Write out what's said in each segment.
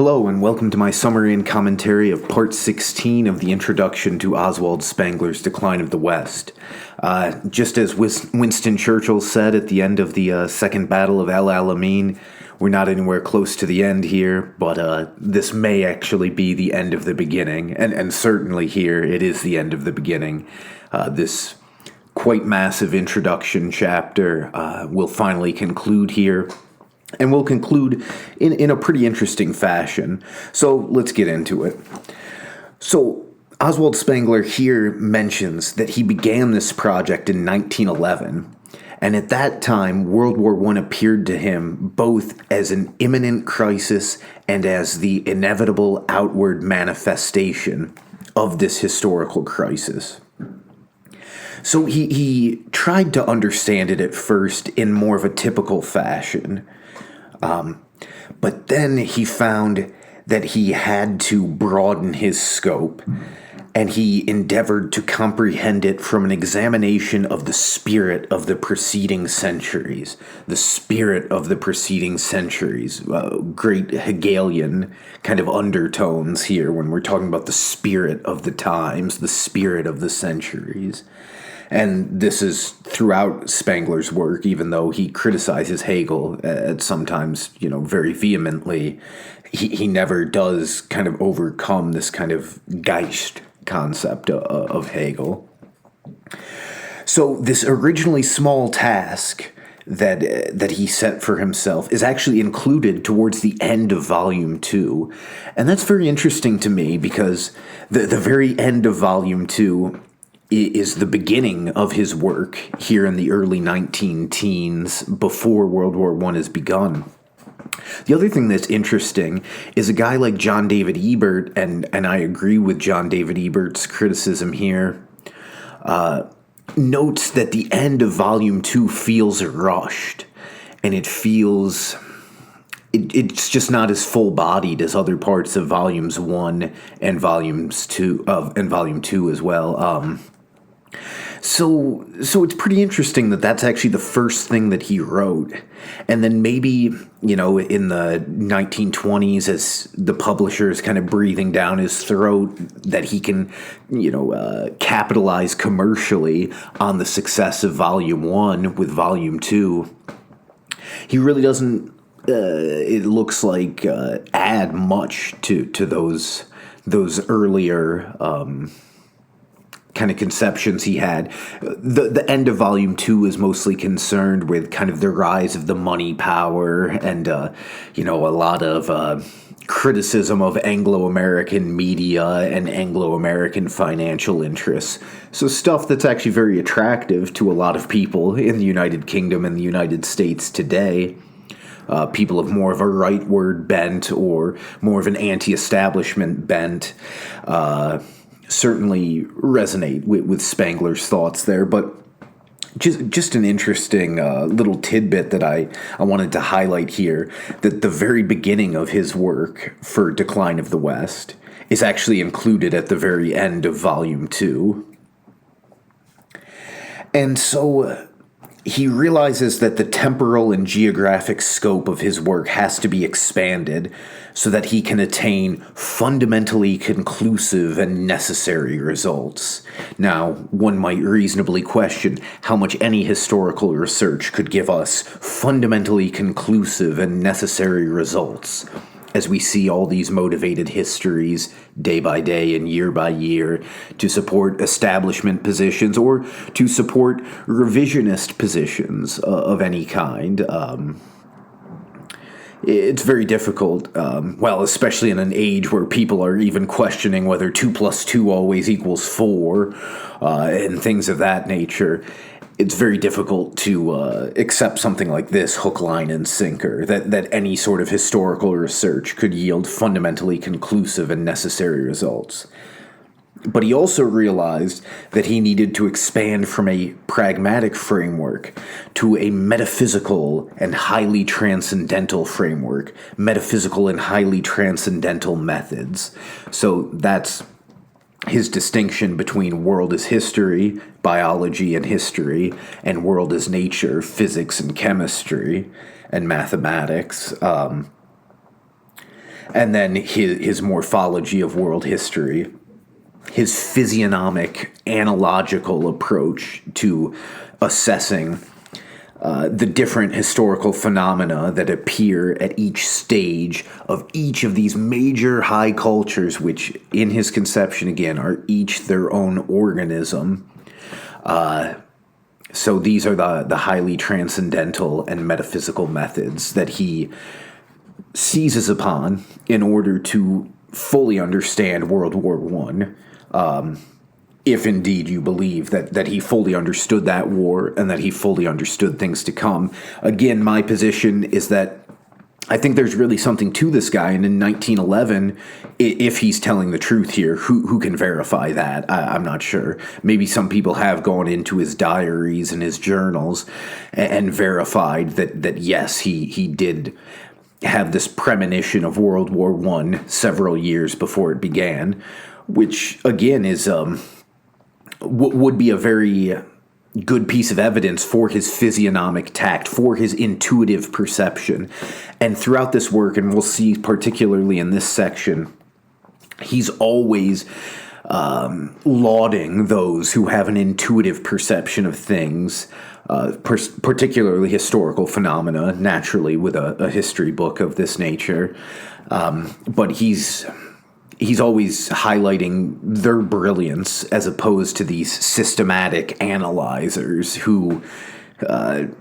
Hello and welcome to my summary and commentary of Part 16 of the Introduction to Oswald Spengler's Decline of the West. Just as Winston Churchill said at the end of the Second Battle of El Alamein, we're not anywhere close to the end here, but this may actually be the end of the beginning, and certainly here it is the end of the beginning. This quite massive introduction chapter will finally conclude here. And we'll conclude in a pretty interesting fashion. So let's get into it. So Oswald Spengler here mentions that he began this project in 1911. And at that time, World War I appeared to him both as an imminent crisis and as the inevitable outward manifestation of this historical crisis. So he tried to understand it at first in more of a typical fashion. But then he found that he had to broaden his scope, and he endeavored to comprehend it from an examination of the spirit of the preceding centuries. The spirit of the preceding centuries. Great Hegelian kind of undertones here when we're talking about the spirit of the times, the spirit of the centuries. And this is throughout Spengler's work, even though he criticizes Hegel at sometimes, very vehemently, he never does kind of overcome this kind of Geist concept of Hegel. So this originally small task that he set for himself is actually included towards the end of Volume 2. And that's very interesting to me because the very end of Volume 2 is the beginning of his work here in the early 19-teens before World War I has begun. The other thing that's interesting is a guy like John David Ebert, and I agree with John David Ebert's criticism here, notes that the end of Volume 2 feels rushed, and it feels... It's just not as full-bodied as other parts of Volumes 1 and Volume 2 as well. So it's pretty interesting that that's actually the first thing that he wrote. And then maybe, in the 1920s, as the publisher is kind of breathing down his throat, that he can, capitalize commercially on the success of Volume 1 with Volume 2. He really doesn't, it looks like, add much to those earlier kind of conceptions he had. The end of Volume 2 is mostly concerned with kind of the rise of the money power and, a lot of criticism of Anglo-American media and Anglo-American financial interests. So stuff that's actually very attractive to a lot of people in the United Kingdom and the United States today. People of more of a rightward bent or more of an anti-establishment bent certainly resonate with Spengler's thoughts there, but just an interesting little tidbit that I wanted to highlight here, that the very beginning of his work for Decline of the West is actually included at the very end of Volume 2. And so he realizes that the temporal and geographic scope of his work has to be expanded so that he can attain fundamentally conclusive and necessary results. Now, one might reasonably question how much any historical research could give us fundamentally conclusive and necessary results, as we see all these motivated histories day by day and year by year to support establishment positions or to support revisionist positions of any kind. It's very difficult, especially in an age where people are even questioning whether 2 + 2 always equals 4, and things of that nature. It's very difficult to accept something like this, hook, line, and sinker, that any sort of historical research could yield fundamentally conclusive and necessary results. But he also realized that he needed to expand from a pragmatic framework to a metaphysical and highly transcendental framework, metaphysical and highly transcendental methods. So that's his distinction between world as history, biology and history, and world as nature, physics and chemistry, and mathematics. And then his morphology of world history, his physiognomic analogical approach to assessing the different historical phenomena that appear at each stage of each of these major high cultures, which in his conception, again, are each their own organism. So these are the highly transcendental and metaphysical methods that he seizes upon in order to fully understand World War I. If indeed you believe that he fully understood that war and that he fully understood things to come. Again, my position is that I think there's really something to this guy, and in 1911, if he's telling the truth here, who can verify that? I'm not sure. Maybe some people have gone into his diaries and his journals and verified that yes, he did have this premonition of World War I several years before it began, which again is would be a very good piece of evidence for his physiognomic tact, for his intuitive perception. And throughout this work, and we'll see particularly in this section, he's always lauding those who have an intuitive perception of things, particularly historical phenomena, naturally, with a history book of this nature. But he's always highlighting their brilliance as opposed to these systematic analyzers who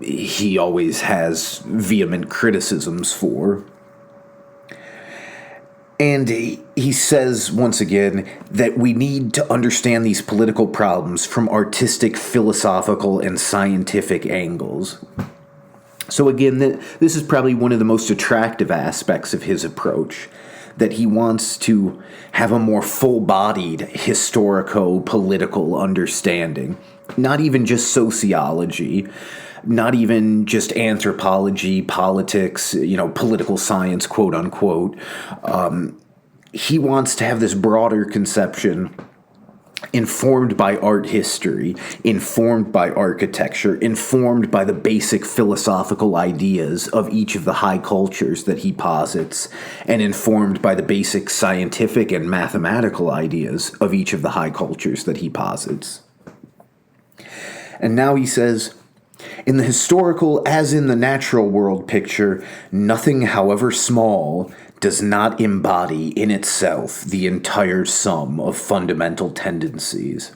he always has vehement criticisms for. And he says, once again, that we need to understand these political problems from artistic, philosophical, and scientific angles. So again, this is probably one of the most attractive aspects of his approach, that he wants to have a more full-bodied historico-political understanding. Not even just sociology, not even just anthropology, politics, political science, quote-unquote. He wants to have this broader conception informed by art history, informed by architecture, informed by the basic philosophical ideas of each of the high cultures that he posits, and informed by the basic scientific and mathematical ideas of each of the high cultures that he posits. And now he says, in the historical as in the natural world picture, nothing, however small, does not embody in itself the entire sum of fundamental tendencies.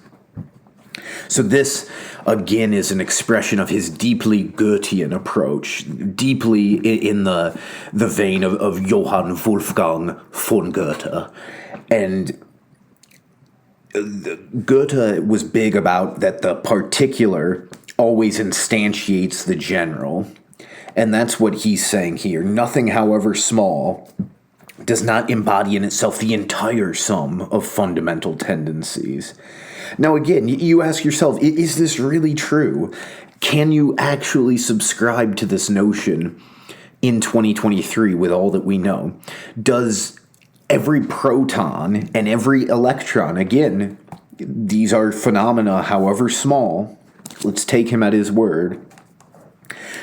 So this, again, is an expression of his deeply Goethean approach, deeply in the vein of Johann Wolfgang von Goethe. And Goethe was big about that the particular always instantiates the general. And that's what he's saying here. Nothing, however small, does not embody in itself the entire sum of fundamental tendencies. Now again, you ask yourself, is this really true? Can you actually subscribe to this notion in 2023 with all that we know? Does every proton and every electron, again, these are phenomena however small, let's take him at his word,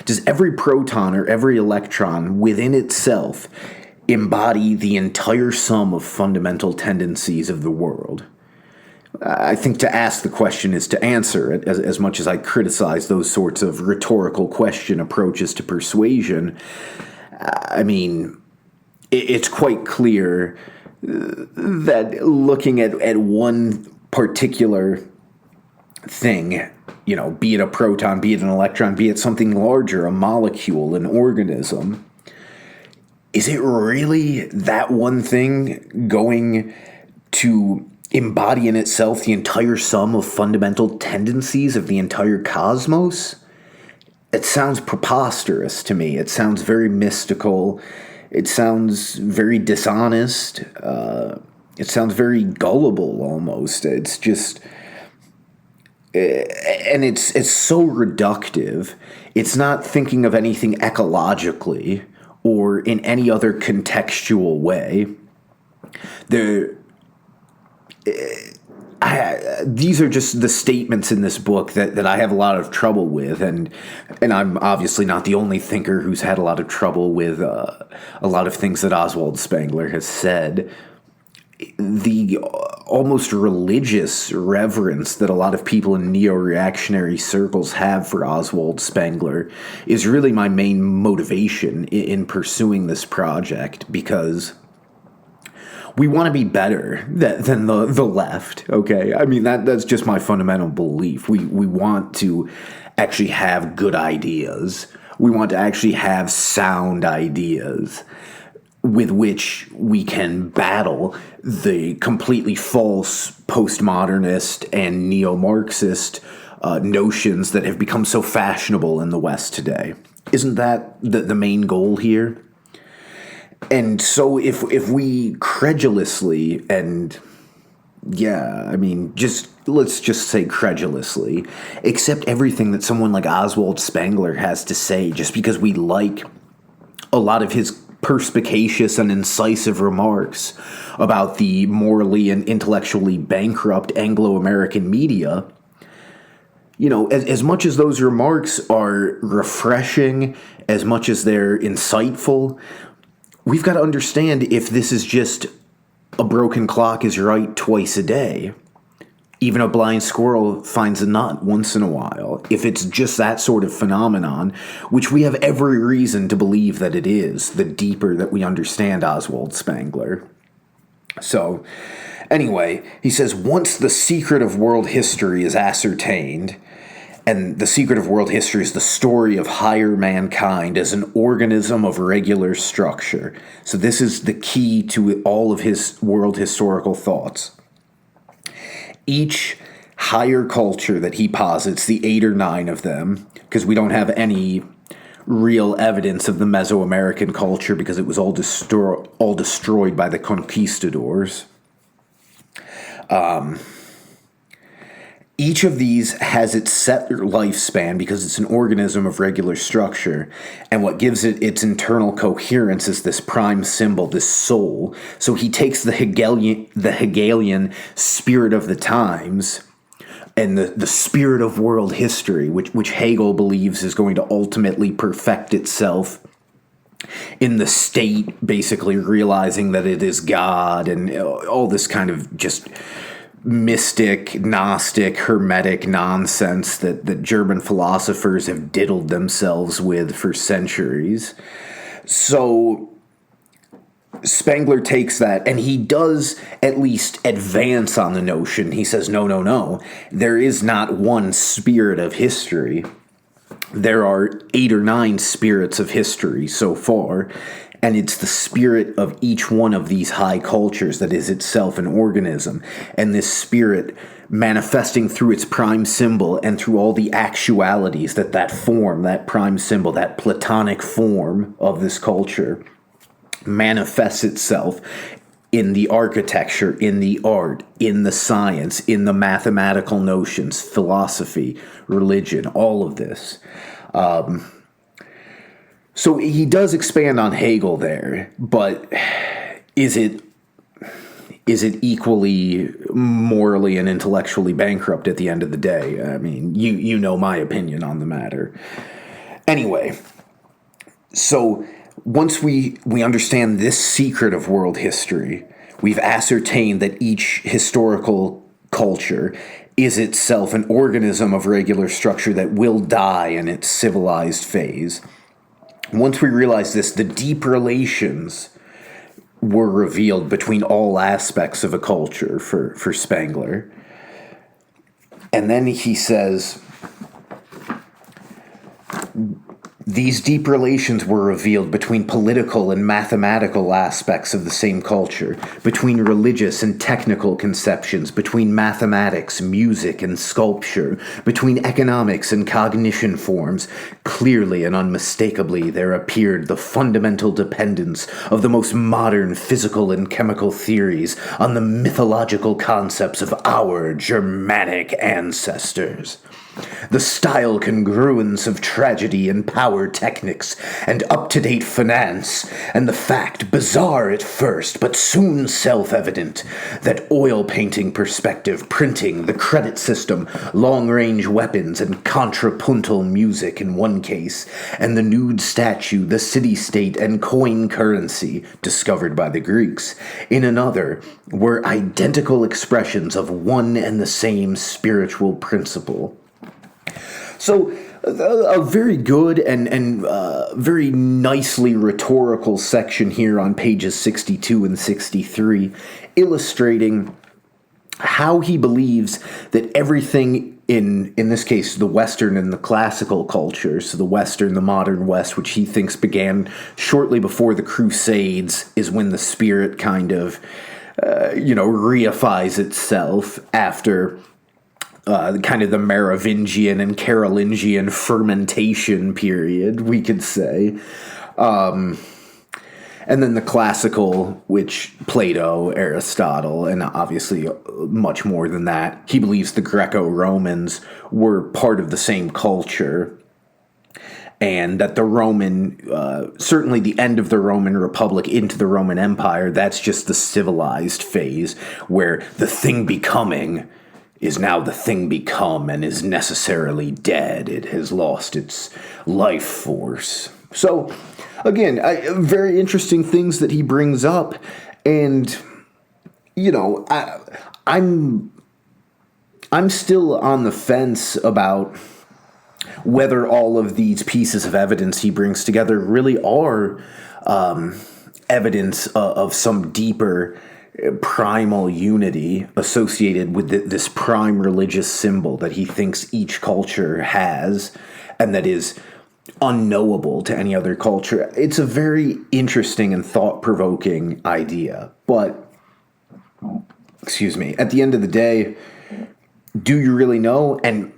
does every proton or every electron within itself embody the entire sum of fundamental tendencies of the world? I think to ask the question is to answer it, as much as I criticize those sorts of rhetorical question approaches to persuasion. I mean, it's quite clear that looking at one particular thing, be it a proton, be it an electron, be it something larger, a molecule, an organism, is it really that one thing going to embody in itself the entire sum of fundamental tendencies of the entire cosmos? It sounds preposterous to me. It sounds very mystical. It sounds very dishonest. It sounds very gullible almost. It's just... And it's so reductive. It's not thinking of anything ecologically or in any other contextual way. these are just the statements in this book that I have a lot of trouble with, and I'm obviously not the only thinker who's had a lot of trouble with a lot of things that Oswald Spengler has said. The almost religious reverence that a lot of people in neo-reactionary circles have for Oswald Spengler is really my main motivation in pursuing this project, because we want to be better than the left, okay? I mean, that's just my fundamental belief. We want to actually have good ideas. We want to actually have sound ideas with which we can battle the completely false postmodernist and neo-Marxist notions that have become so fashionable in the West today. Isn't that the main goal here? And so if we credulously, and yeah, I mean, let's just say credulously, accept everything that someone like Oswald Spengler has to say just because we like a lot of his perspicacious and incisive remarks about the morally and intellectually bankrupt Anglo-American media, you know, as much as those remarks are refreshing, as much as they're insightful, we've got to understand if this is just a broken clock is right twice a day. Even a blind squirrel finds a nut once in a while. If it's just that sort of phenomenon, which we have every reason to believe that it is, the deeper that we understand Oswald Spengler. So, anyway, he says, once the secret of world history is ascertained, and the secret of world history is the story of higher mankind as an organism of regular structure. So this is the key to all of his world historical thoughts. Each higher culture that he posits, the 8 or 9 of them, because we don't have any real evidence of the Mesoamerican culture because it was all destroyed by the conquistadors. Each of these has its set lifespan because it's an organism of regular structure, and what gives it its internal coherence is this prime symbol, this soul. So he takes the Hegelian spirit of the times and the spirit of world history, which Hegel believes is going to ultimately perfect itself in the state, basically realizing that it is God, and all this kind of just mystic, Gnostic, Hermetic nonsense that German philosophers have diddled themselves with for centuries. So Spengler takes that, and he does at least advance on the notion. He says, no, there is not one spirit of history. There are 8 or 9 spirits of history so far, and it's the spirit of each one of these high cultures that is itself an organism. And this spirit manifesting through its prime symbol and through all the actualities that form, that prime symbol, that Platonic form of this culture, manifests itself in the architecture, in the art, in the science, in the mathematical notions, philosophy, religion, all of this. So he does expand on Hegel there, but is it equally morally and intellectually bankrupt at the end of the day? I mean, you know my opinion on the matter. Anyway, so once we understand this secret of world history, we've ascertained that each historical culture is itself an organism of regular structure that will die in its civilized phase. Once we realize this, the deep relations were revealed between all aspects of a culture for Spengler. And then he says, these deep relations were revealed between political and mathematical aspects of the same culture, between religious and technical conceptions, between mathematics, music, and sculpture, between economics and cognition forms. Clearly and unmistakably there appeared the fundamental dependence of the most modern physical and chemical theories on the mythological concepts of our Germanic ancestors. The style congruence of tragedy and power technics and up-to-date finance, and the fact, bizarre at first but soon self-evident, that oil painting perspective, printing, the credit system, long-range weapons, and contrapuntal music in one case, and the nude statue, the city-state, and coin currency, discovered by the Greeks, in another, were identical expressions of one and the same spiritual principle. So, a very good and very nicely rhetorical section here on pages 62 and 63, illustrating how he believes that everything in this case, the Western and the classical cultures, so the Western, the modern West, which he thinks began shortly before the Crusades, is when the spirit kind of, reifies itself after kind of the Merovingian and Carolingian fermentation period, we could say. And then the classical, which Plato, Aristotle, and obviously much more than that. He believes the Greco-Romans were part of the same culture, and that the Roman, certainly the end of the Roman Republic into the Roman Empire, that's just the civilized phase, where the thing becoming is now the thing become and is necessarily dead. It has lost its life force. So, again, very interesting things that he brings up, and, I'm still on the fence about whether all of these pieces of evidence he brings together really are evidence of some deeper primal unity associated with this prime religious symbol that he thinks each culture has and that is unknowable to any other culture. It's a very interesting and thought-provoking idea, but, at the end of the day, do you really know? And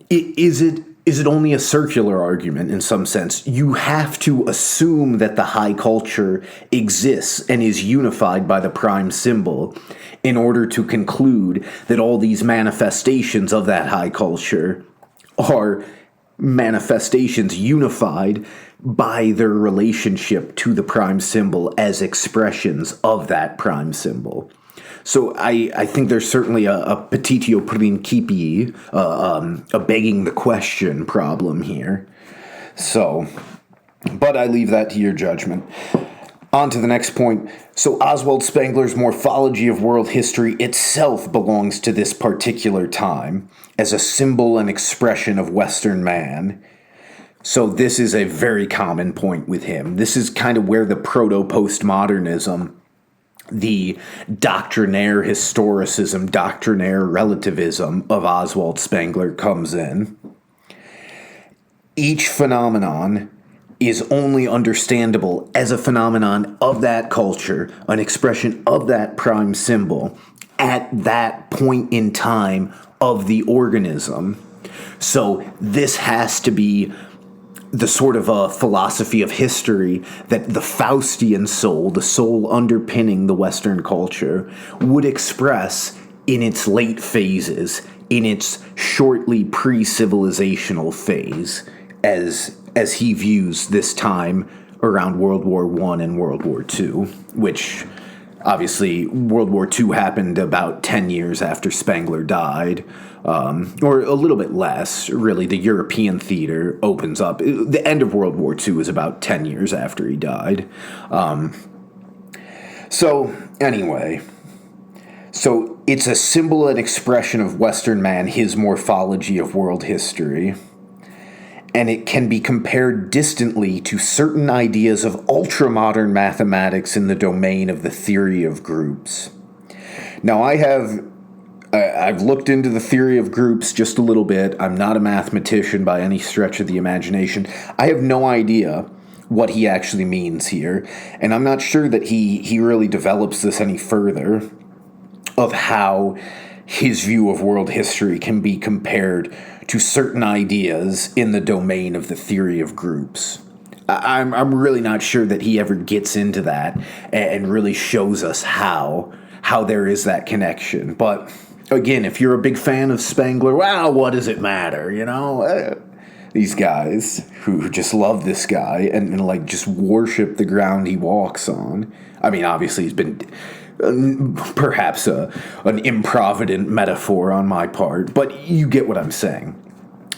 is it only a circular argument in some sense? You have to assume that the high culture exists and is unified by the prime symbol in order to conclude that all these manifestations of that high culture are manifestations unified by their relationship to the prime symbol as expressions of that prime symbol. So I think there's certainly a petitio principii, a begging the question problem here. So, but I leave that to your judgment. On to the next point. So Oswald Spengler's morphology of world history itself belongs to this particular time as a symbol and expression of Western man. So this is a very common point with him. This is kind of where the proto-postmodernism, the doctrinaire historicism, doctrinaire relativism of Oswald Spengler comes in. Each phenomenon is only understandable as a phenomenon of that culture, an expression of that prime symbol at that point in time of the organism. So this has to be the sort of a philosophy of history that the Faustian soul, the soul underpinning the Western culture, would express in its late phases, in its shortly pre-civilizational phase, as he views this time around World War I and World War II, which obviously World War II happened about 10 years after Spengler died, or a little bit less, really. The European theater opens up. The end of World War II is about 10 years after he died. So it's a symbol and expression of Western man, his morphology of world history, and it can be compared distantly to certain ideas of ultra-modern mathematics in the domain of the theory of groups. Now, I've looked into the theory of groups just a little bit. I'm not a mathematician by any stretch of the imagination. I have no idea what he actually means here, and I'm not sure that he really develops this any further, of how his view of world history can be compared to certain ideas in the domain of the theory of groups. I'm really not sure that he ever gets into that and really shows us how there is that connection. But again, if you're a big fan of Spengler, well, what does it matter, these guys who just love this guy and like just worship the ground he walks on. I mean, obviously he's been perhaps an improvident metaphor on my part, but you get what I'm saying.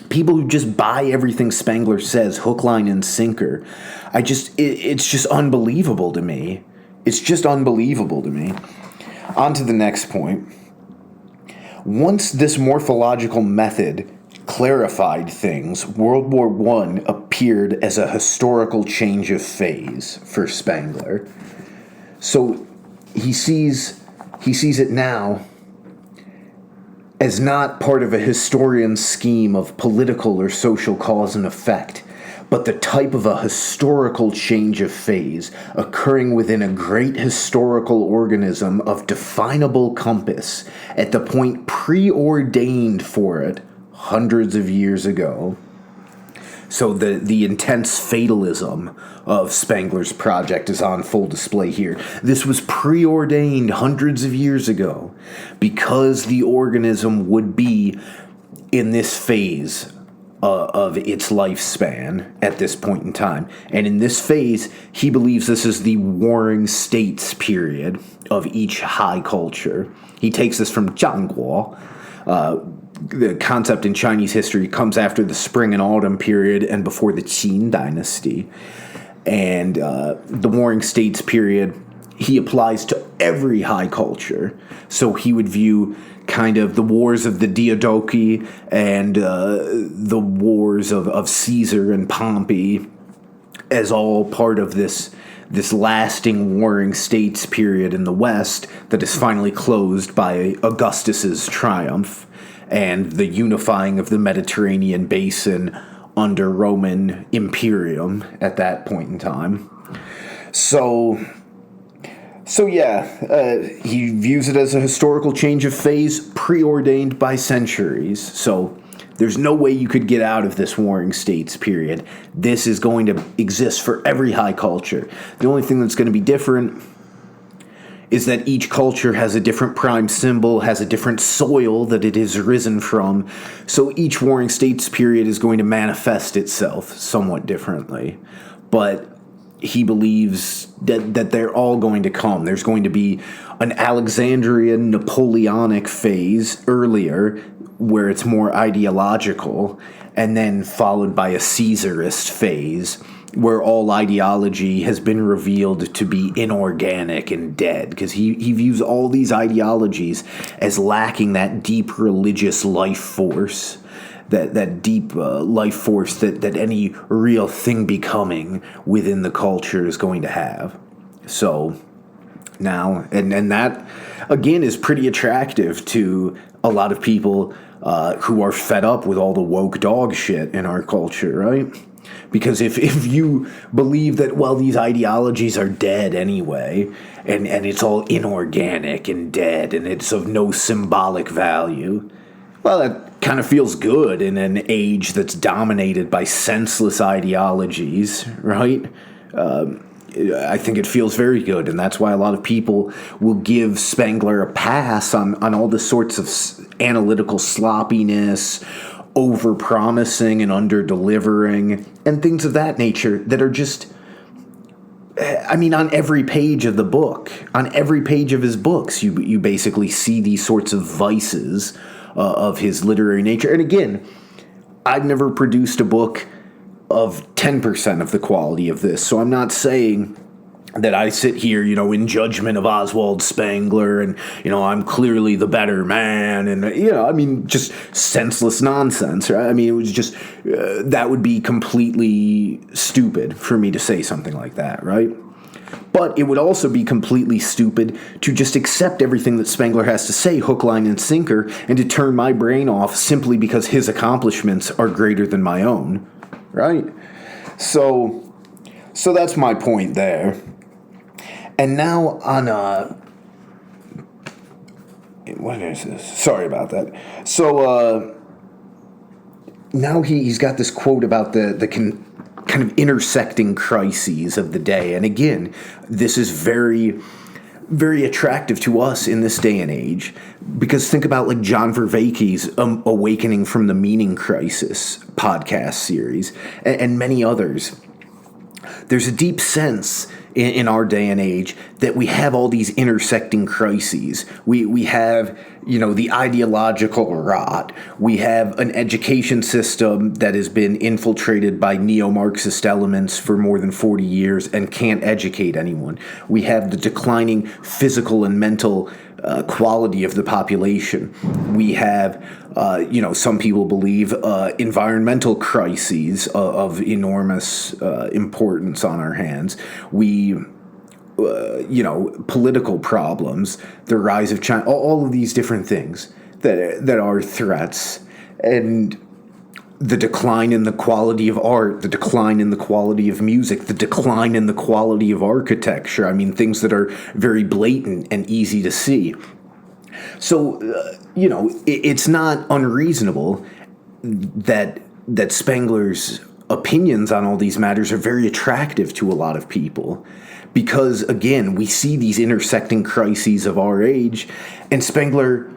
People who just buy everything Spengler says, hook, line, and sinker. It's just unbelievable to me. It's just unbelievable to me. On to the next point. Once this morphological method clarified things, World War I appeared as a historical change of phase for Spengler. So he sees it now as not part of a historian's scheme of political or social cause and effect, but the type of a historical change of phase occurring within a great historical organism of definable compass at the point preordained for it hundreds of years ago. So the intense fatalism of Spengler's project is on full display here. This was preordained hundreds of years ago because the organism would be in this phase of its lifespan at this point in time. And in this phase, he believes this is the warring states period of each high culture. He takes this from Zhangguo. The concept in Chinese history comes after the spring and autumn period and before the Qin dynasty. And the warring states period, he applies to every high culture. So he would view kind of the wars of the Diadochi and the wars of Caesar and Pompey as all part of this lasting warring states period in the West that is finally closed by Augustus's triumph and the unifying of the Mediterranean basin under Roman Imperium at that point in time. So yeah, he views it as a historical change of phase preordained by centuries. So there's no way you could get out of this warring states period. This is going to exist for every high culture. The only thing that's going to be different is that each culture has a different prime symbol, has a different soil that it has risen from. So each warring states period is going to manifest itself somewhat differently. But he believes that they're all going to come. There's going to be an Alexandrian Napoleonic phase earlier where it's more ideological, and then followed by a Caesarist phase where all ideology has been revealed to be inorganic and dead, because he views all these ideologies as lacking that deep religious life force, that deep life force that any real thing becoming within the culture is going to have. So now, and that, again, is pretty attractive to a lot of people who are fed up with all the woke dog shit in our culture, right? Because if you believe that, well, these ideologies are dead anyway, and it's all inorganic and dead, and it's of no symbolic value, well, that kind of feels good in an age that's dominated by senseless ideologies, right? I think it feels very good, and that's why a lot of people will give Spengler a pass on all the sorts of analytical sloppiness, over-promising and under-delivering, and things of that nature that are just, I mean, on every page of the book, on every page of his books, you basically see these sorts of vices of his literary nature. And again, I've never produced a book of 10% of the quality of this, so I'm not saying that I sit here, in judgment of Oswald Spengler, and, I'm clearly the better man, and, just senseless nonsense, right? I mean, it was just, that would be completely stupid for me to say something like that, right? But it would also be completely stupid to just accept everything that Spengler has to say, hook, line, and sinker, and to turn my brain off simply because his accomplishments are greater than my own, right? So that's my point there. And now on, what is this? Sorry about that. So, now he's got this quote about the kind of intersecting crises of the day. And again, this is very, very attractive to us in this day and age. Because think about like John Vervaeke's Awakening from the Meaning Crisis podcast series and many others. There's a deep sense in our day and age that we have all these intersecting crises. We have, the ideological rot. We have an education system that has been infiltrated by neo-Marxist elements for more than 40 years and can't educate anyone. We have the declining physical and mental quality of the population. We have, some people believe environmental crises of enormous importance on our hands. We, political problems, the rise of China, all of these different things that are threats, and the decline in the quality of art, the decline in the quality of music, the decline in the quality of architecture. I mean, things that are very blatant and easy to see. So, it's not unreasonable that Spengler's opinions on all these matters are very attractive to a lot of people. Because, again, we see these intersecting crises of our age, and Spengler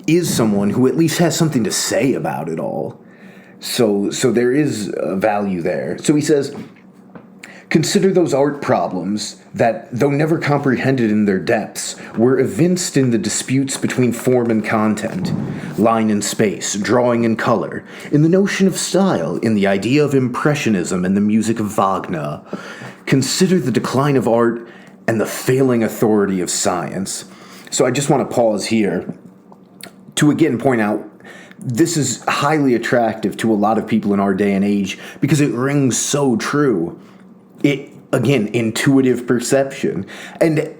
is someone who at least has something to say about it all. So there is a value there. So he says, consider those art problems that, though never comprehended in their depths, were evinced in the disputes between form and content, line and space, drawing and color, in the notion of style, in the idea of impressionism and the music of Wagner. Consider the decline of art and the failing authority of science. So I just want to pause here to again point out this is highly attractive to a lot of people in our day and age because it rings so true. It, again, intuitive perception. And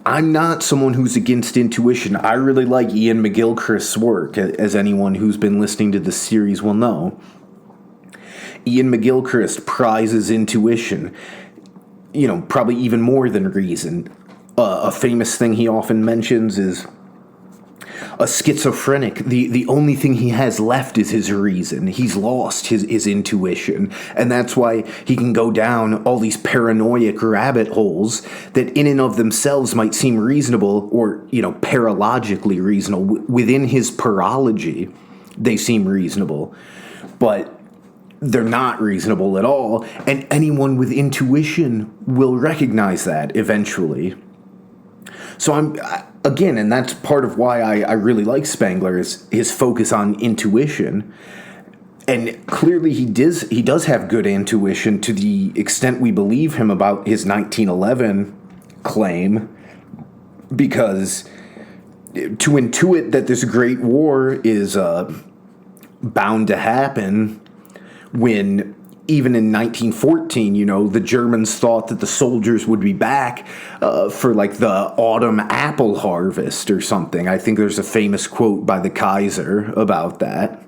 I'm not someone who's against intuition. I really like Ian McGilchrist's work, as anyone who's been listening to this series will know. Ian McGilchrist prizes intuition, probably even more than reason. A famous thing he often mentions is a schizophrenic, the only thing he has left is his reason. He's lost his intuition. And that's why he can go down all these paranoid rabbit holes that in and of themselves might seem reasonable or, paralogically reasonable. Within his paralogy, they seem reasonable. But they're not reasonable at all. And anyone with intuition will recognize that eventually. So again, and that's part of why I really like Spengler, is his focus on intuition. And clearly he does have good intuition to the extent we believe him about his 1911 claim, because to intuit that this great war is bound to happen when even in 1914, the Germans thought that the soldiers would be back for like the autumn apple harvest or something. I think there's a famous quote by the Kaiser about that.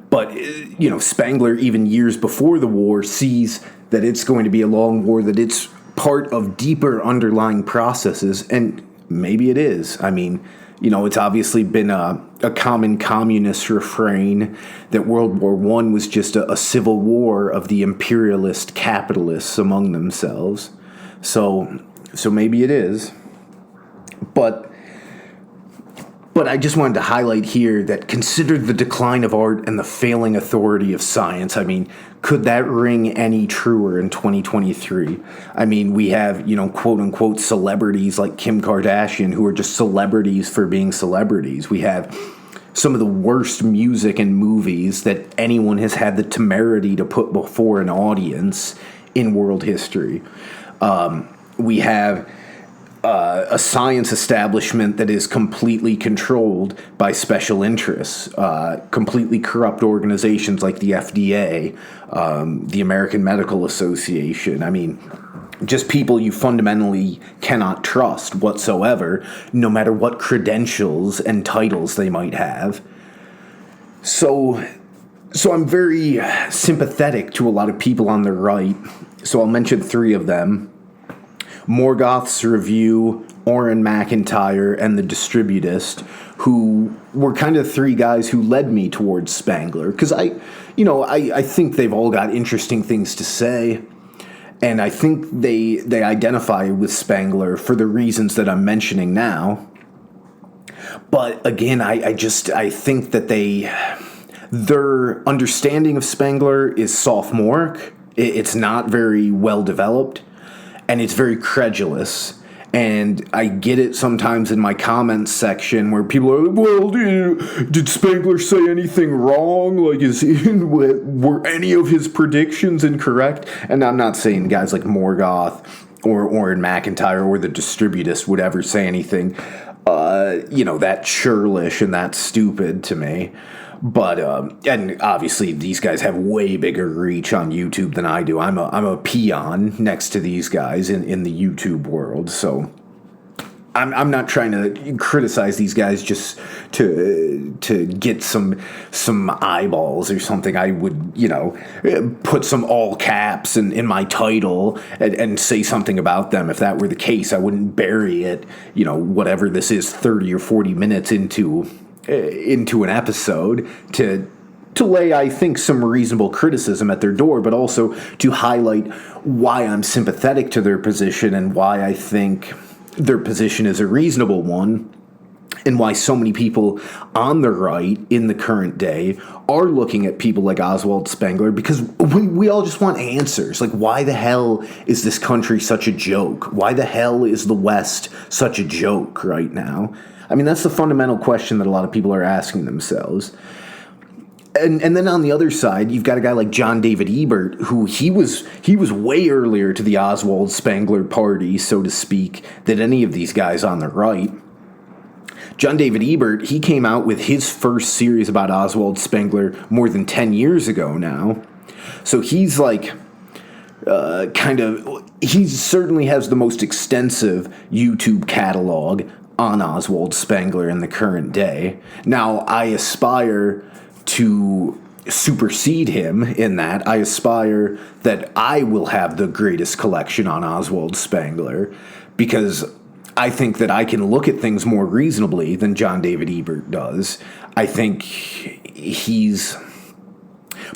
But, Spengler, even years before the war, sees that it's going to be a long war, that it's part of deeper underlying processes, and maybe it is. I mean, it's obviously been a common communist refrain that World War I was just a civil war of the imperialist capitalists among themselves. So maybe it is. But I just wanted to highlight here that consider the decline of art and the failing authority of science. I mean, could that ring any truer in 2023? I mean, we have, quote-unquote celebrities like Kim Kardashian who are just celebrities for being celebrities. We have some of the worst music and movies that anyone has had the temerity to put before an audience in world history. We have a science establishment that is completely controlled by special interests, completely corrupt organizations like the FDA, the American Medical Association. I mean, just people you fundamentally cannot trust whatsoever, no matter what credentials and titles they might have. So I'm very sympathetic to a lot of people on the right. So I'll mention three of them. Morgoth's Review, Auron, MacIntyre, and the Distributist, who were kind of three guys who led me towards Spengler. Because I think they've all got interesting things to say. And I think they identify with Spengler for the reasons that I'm mentioning now. But again, I think that their understanding of Spengler is sophomoric. It's not very well developed, and it's very credulous. And I get it sometimes in my comments section where people are like, well, did Spengler say anything wrong? Like, were any of his predictions incorrect? And I'm not saying guys like Morgoth or MacIntyre or the Distributist would ever say anything, that churlish and that stupid to me. But and obviously these guys have way bigger reach on YouTube than I do. I'm a peon next to these guys in the YouTube world. So I'm not trying to criticize these guys just to get some eyeballs or something. I would put some all caps in my title and say something about them. If that were the case, I wouldn't bury it. Whatever this is, 30 or 40 minutes into an episode to lay, I think, some reasonable criticism at their door, but also to highlight why I'm sympathetic to their position and why I think their position is a reasonable one, and why so many people on the right in the current day are looking at people like Oswald Spengler, because we all just want answers. Like, why the hell is this country such a joke? Why the hell is the West such a joke right now? I mean, that's the fundamental question that a lot of people are asking themselves. And then on the other side, you've got a guy like John David Ebert, who he was way earlier to the Oswald Spengler party, so to speak, than any of these guys on the right. John David Ebert, he came out with his first series about Oswald Spengler more than 10 years ago now. So he's like, he certainly has the most extensive YouTube catalog on Oswald Spengler in the current day. Now, I aspire to supersede him in that. I aspire that I will have the greatest collection on Oswald Spengler, because I think that I can look at things more reasonably than John David Ebert does. I think he's...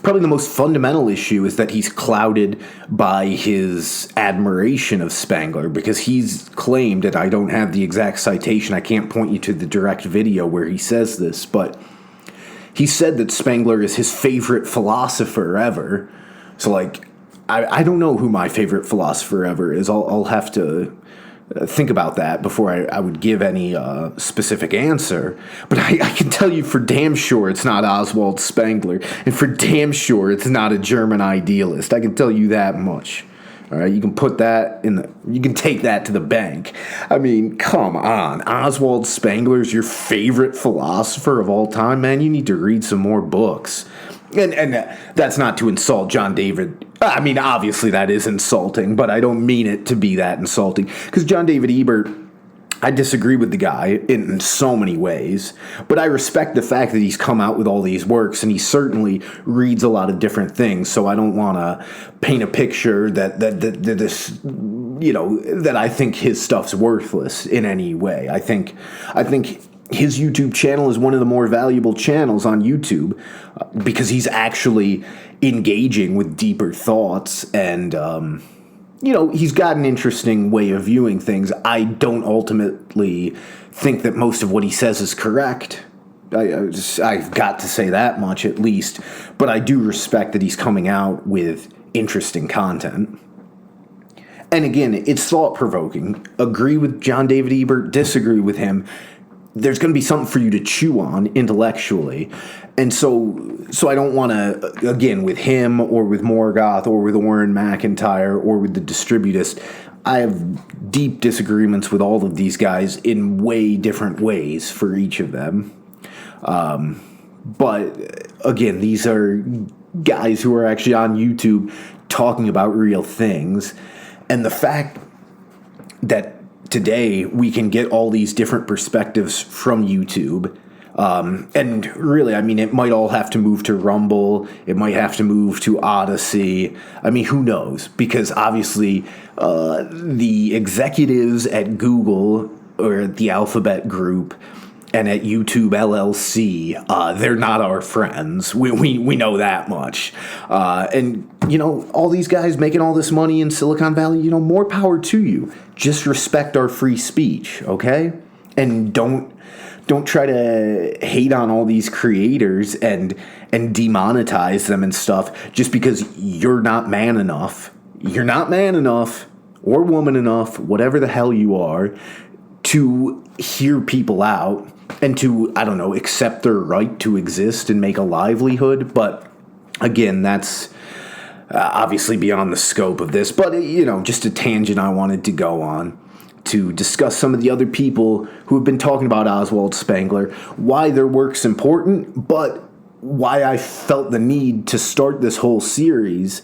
Probably the most fundamental issue is that he's clouded by his admiration of Spengler, because he's claimed, and I don't have the exact citation, I can't point you to the direct video where he says this, but he said that Spengler is his favorite philosopher ever. So, like, I don't know who my favorite philosopher ever is. I'll have to think about that before I would give any specific answer. But I can tell you for damn sure it's not Oswald Spengler, and for damn sure it's not a German idealist. I can tell you that much. All right, you can put that you can take that to the bank. I mean, come on. Oswald Spengler's your favorite philosopher of all time, man. You need to read some more books. And that's not to insult John David. I mean, obviously that is insulting, but I don't mean it to be that insulting. Because John David Ebert, I disagree with the guy in so many ways, but I respect the fact that he's come out with all these works, and he certainly reads a lot of different things. So I don't want to paint a picture that I think his stuff's worthless in any way. I think his YouTube channel is one of the more valuable channels on YouTube, because he's actually engaging with deeper thoughts, and he's got an interesting way of viewing things. I don't ultimately think that most of what he says is correct. I've got to say that much at least, but I do respect that he's coming out with interesting content. And again, it's thought-provoking. Agree with John David Ebert, disagree with him. There's going to be something for you to chew on intellectually. And so I don't want to, again, with him or with Morgoth or with Auron MacIntyre or with the Distributist, I have deep disagreements with all of these guys in way different ways for each of them. But again, these are guys who are actually on YouTube talking about real things. And the fact that today we can get all these different perspectives from YouTube. And really, I mean, it might all have to move to Rumble. It might have to move to Odyssey. I mean, who knows? Because obviously, the executives at Google or the Alphabet Group and at YouTube LLC, they're not our friends. We know that much. And, all these guys making all this money in Silicon Valley, more power to you. Just respect our free speech, okay? And don't try to hate on all these creators and demonetize them and stuff just because you're not man enough. You're not man enough or woman enough, whatever the hell you are, to hear people out and to, accept their right to exist and make a livelihood. But again, that's obviously beyond the scope of this. But, just a tangent I wanted to go on to discuss some of the other people who have been talking about Oswald Spengler, why their work's important, but why I felt the need to start this whole series,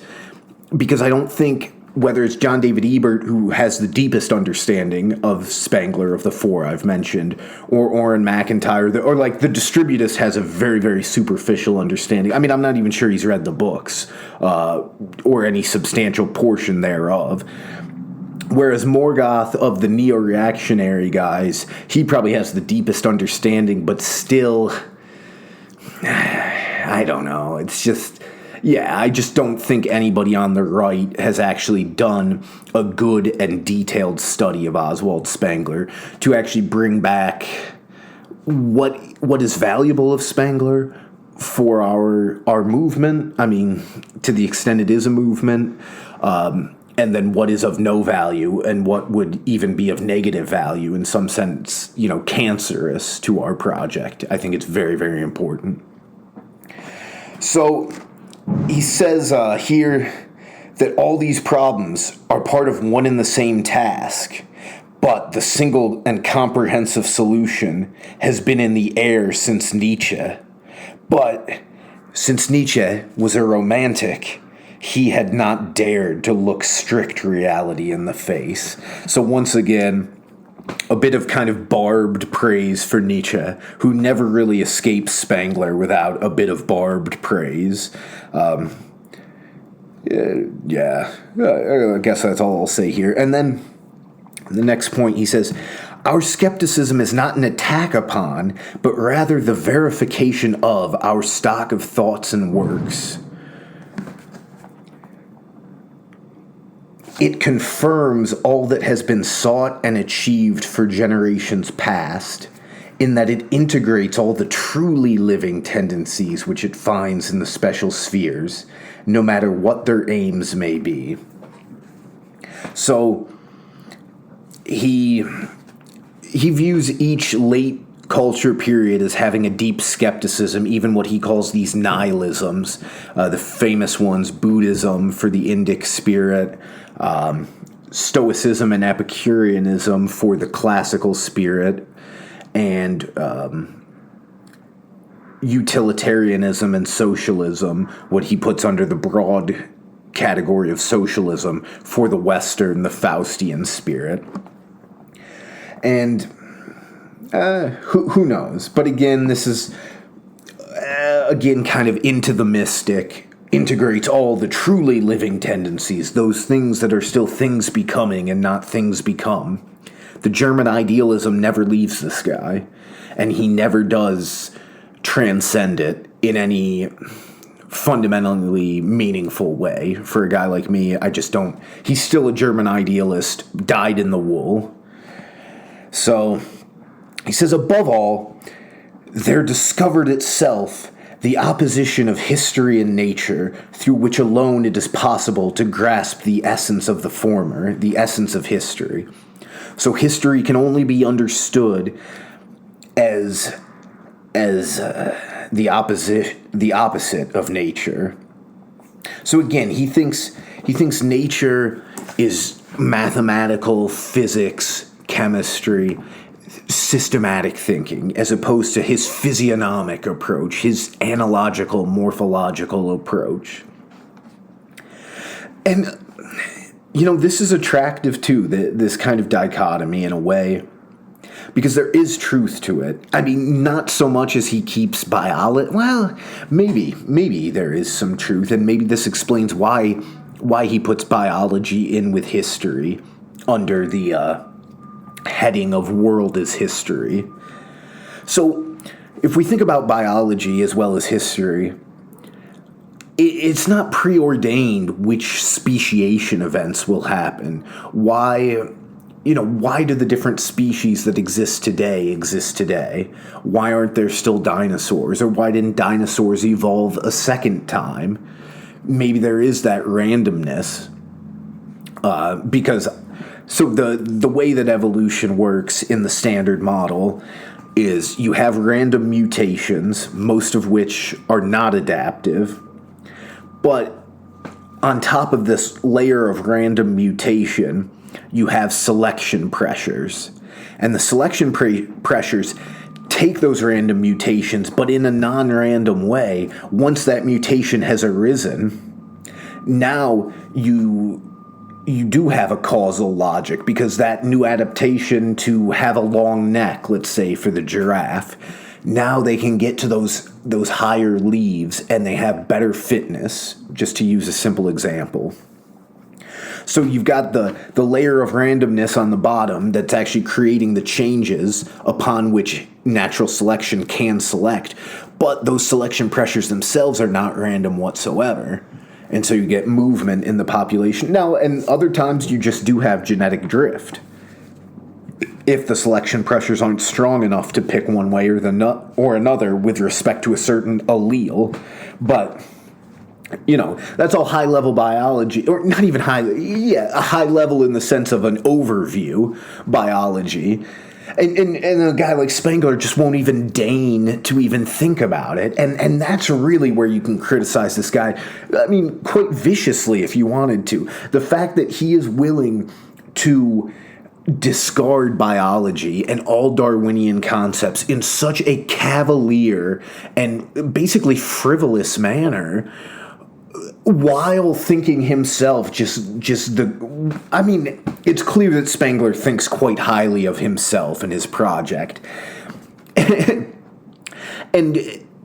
because I don't think, whether it's John David Ebert, who has the deepest understanding of Spengler of the four I've mentioned, or Auron MacIntyre, or like the Distributist has a very, very superficial understanding. I mean, I'm not even sure he's read the books, or any substantial portion thereof. Whereas Morgoth of the Neoreactionary guys, he probably has the deepest understanding, but still, I don't know. It's just, I just don't think anybody on the right has actually done a good and detailed study of Oswald Spengler to actually bring back what is valuable of Spengler for our movement. I mean, to the extent it is a movement, and then what is of no value and what would even be of negative value, in some sense, cancerous to our project. I think it's very, very important. So he says here that all these problems are part of one and the same task, but the single and comprehensive solution has been in the air since Nietzsche. But since Nietzsche was a romantic, he had not dared to look strict reality in the face. So once again, a bit of kind of barbed praise for Nietzsche, who never really escapes Spengler without a bit of barbed praise. I guess that's all I'll say here. And then the next point, he says, our skepticism is not an attack upon, but rather the verification of our stock of thoughts and works. It confirms all that has been sought and achieved for generations past, in that it integrates all the truly living tendencies which it finds in the special spheres, no matter what their aims may be. So he views each late culture period as having a deep skepticism, even what he calls these nihilisms, the famous ones, Buddhism for the Indic spirit, Stoicism and Epicureanism for the classical spirit, and utilitarianism and socialism, what he puts under the broad category of socialism for the Western, the Faustian spirit. And who knows? But again, this is, kind of into the mystic, integrates all the truly living tendencies, those things that are still things becoming and not things become. The German idealism never leaves this guy, and he never does transcend it in any fundamentally meaningful way. For a guy like me, I just don't. He's still a German idealist, dyed in the wool. So he says, above all, there discovered itself the opposition of history and nature, through which alone it is possible to grasp the essence of the former, the essence of history. So history can only be understood as the opposite of nature. So again, he thinks nature is mathematical, physics, chemistry, systematic thinking, as opposed to his physiognomic approach, his analogical, morphological approach. And, this is attractive too, this kind of dichotomy in a way, because there is truth to it. I mean, not so much as he keeps biology. Well, maybe there is some truth, and maybe this explains why he puts biology in with history under the heading of world is history. So, if we think about biology as well as history, it's not preordained which speciation events will happen. Why do the different species that exist today? Why aren't there still dinosaurs? Or why didn't dinosaurs evolve a second time? Maybe there is that randomness. Because the way that evolution works in the standard model is you have random mutations, most of which are not adaptive. But on top of this layer of random mutation, you have selection pressures. And the selection pressures take those random mutations, but in a non-random way. Once that mutation has arisen, now you do have a causal logic, because that new adaptation to have a long neck, let's say for the giraffe, now they can get to those higher leaves and they have better fitness, just to use a simple example. So you've got the layer of randomness on the bottom that's actually creating the changes upon which natural selection can select, but those selection pressures themselves are not random whatsoever. And so you get movement in the population. Now, and other times you just do have genetic drift, if the selection pressures aren't strong enough to pick one way or another with respect to a certain allele. But, that's all high-level biology, or not even a high level in the sense of an overview biology. And a guy like Spengler just won't even deign to even think about it. And that's really where you can criticize this guy. I mean, quite viciously if you wanted to. The fact that he is willing to discard biology and all Darwinian concepts in such a cavalier and basically frivolous manner, while thinking himself it's clear that Spengler thinks quite highly of himself and his project. And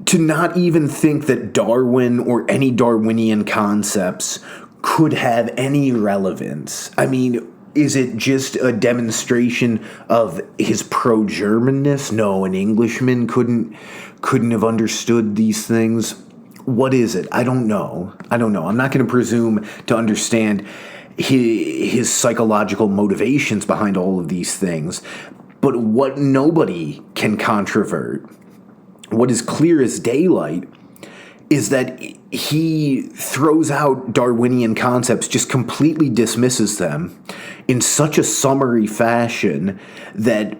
to not even think that Darwin or any Darwinian concepts could have any relevance. I mean, is it just a demonstration of his pro-Germanness? No, an Englishman couldn't have understood these things. What is it? I don't know. I'm not going to presume to understand his psychological motivations behind all of these things. But what nobody can controvert, what is clear as daylight, is that he throws out Darwinian concepts, just completely dismisses them in such a summary fashion that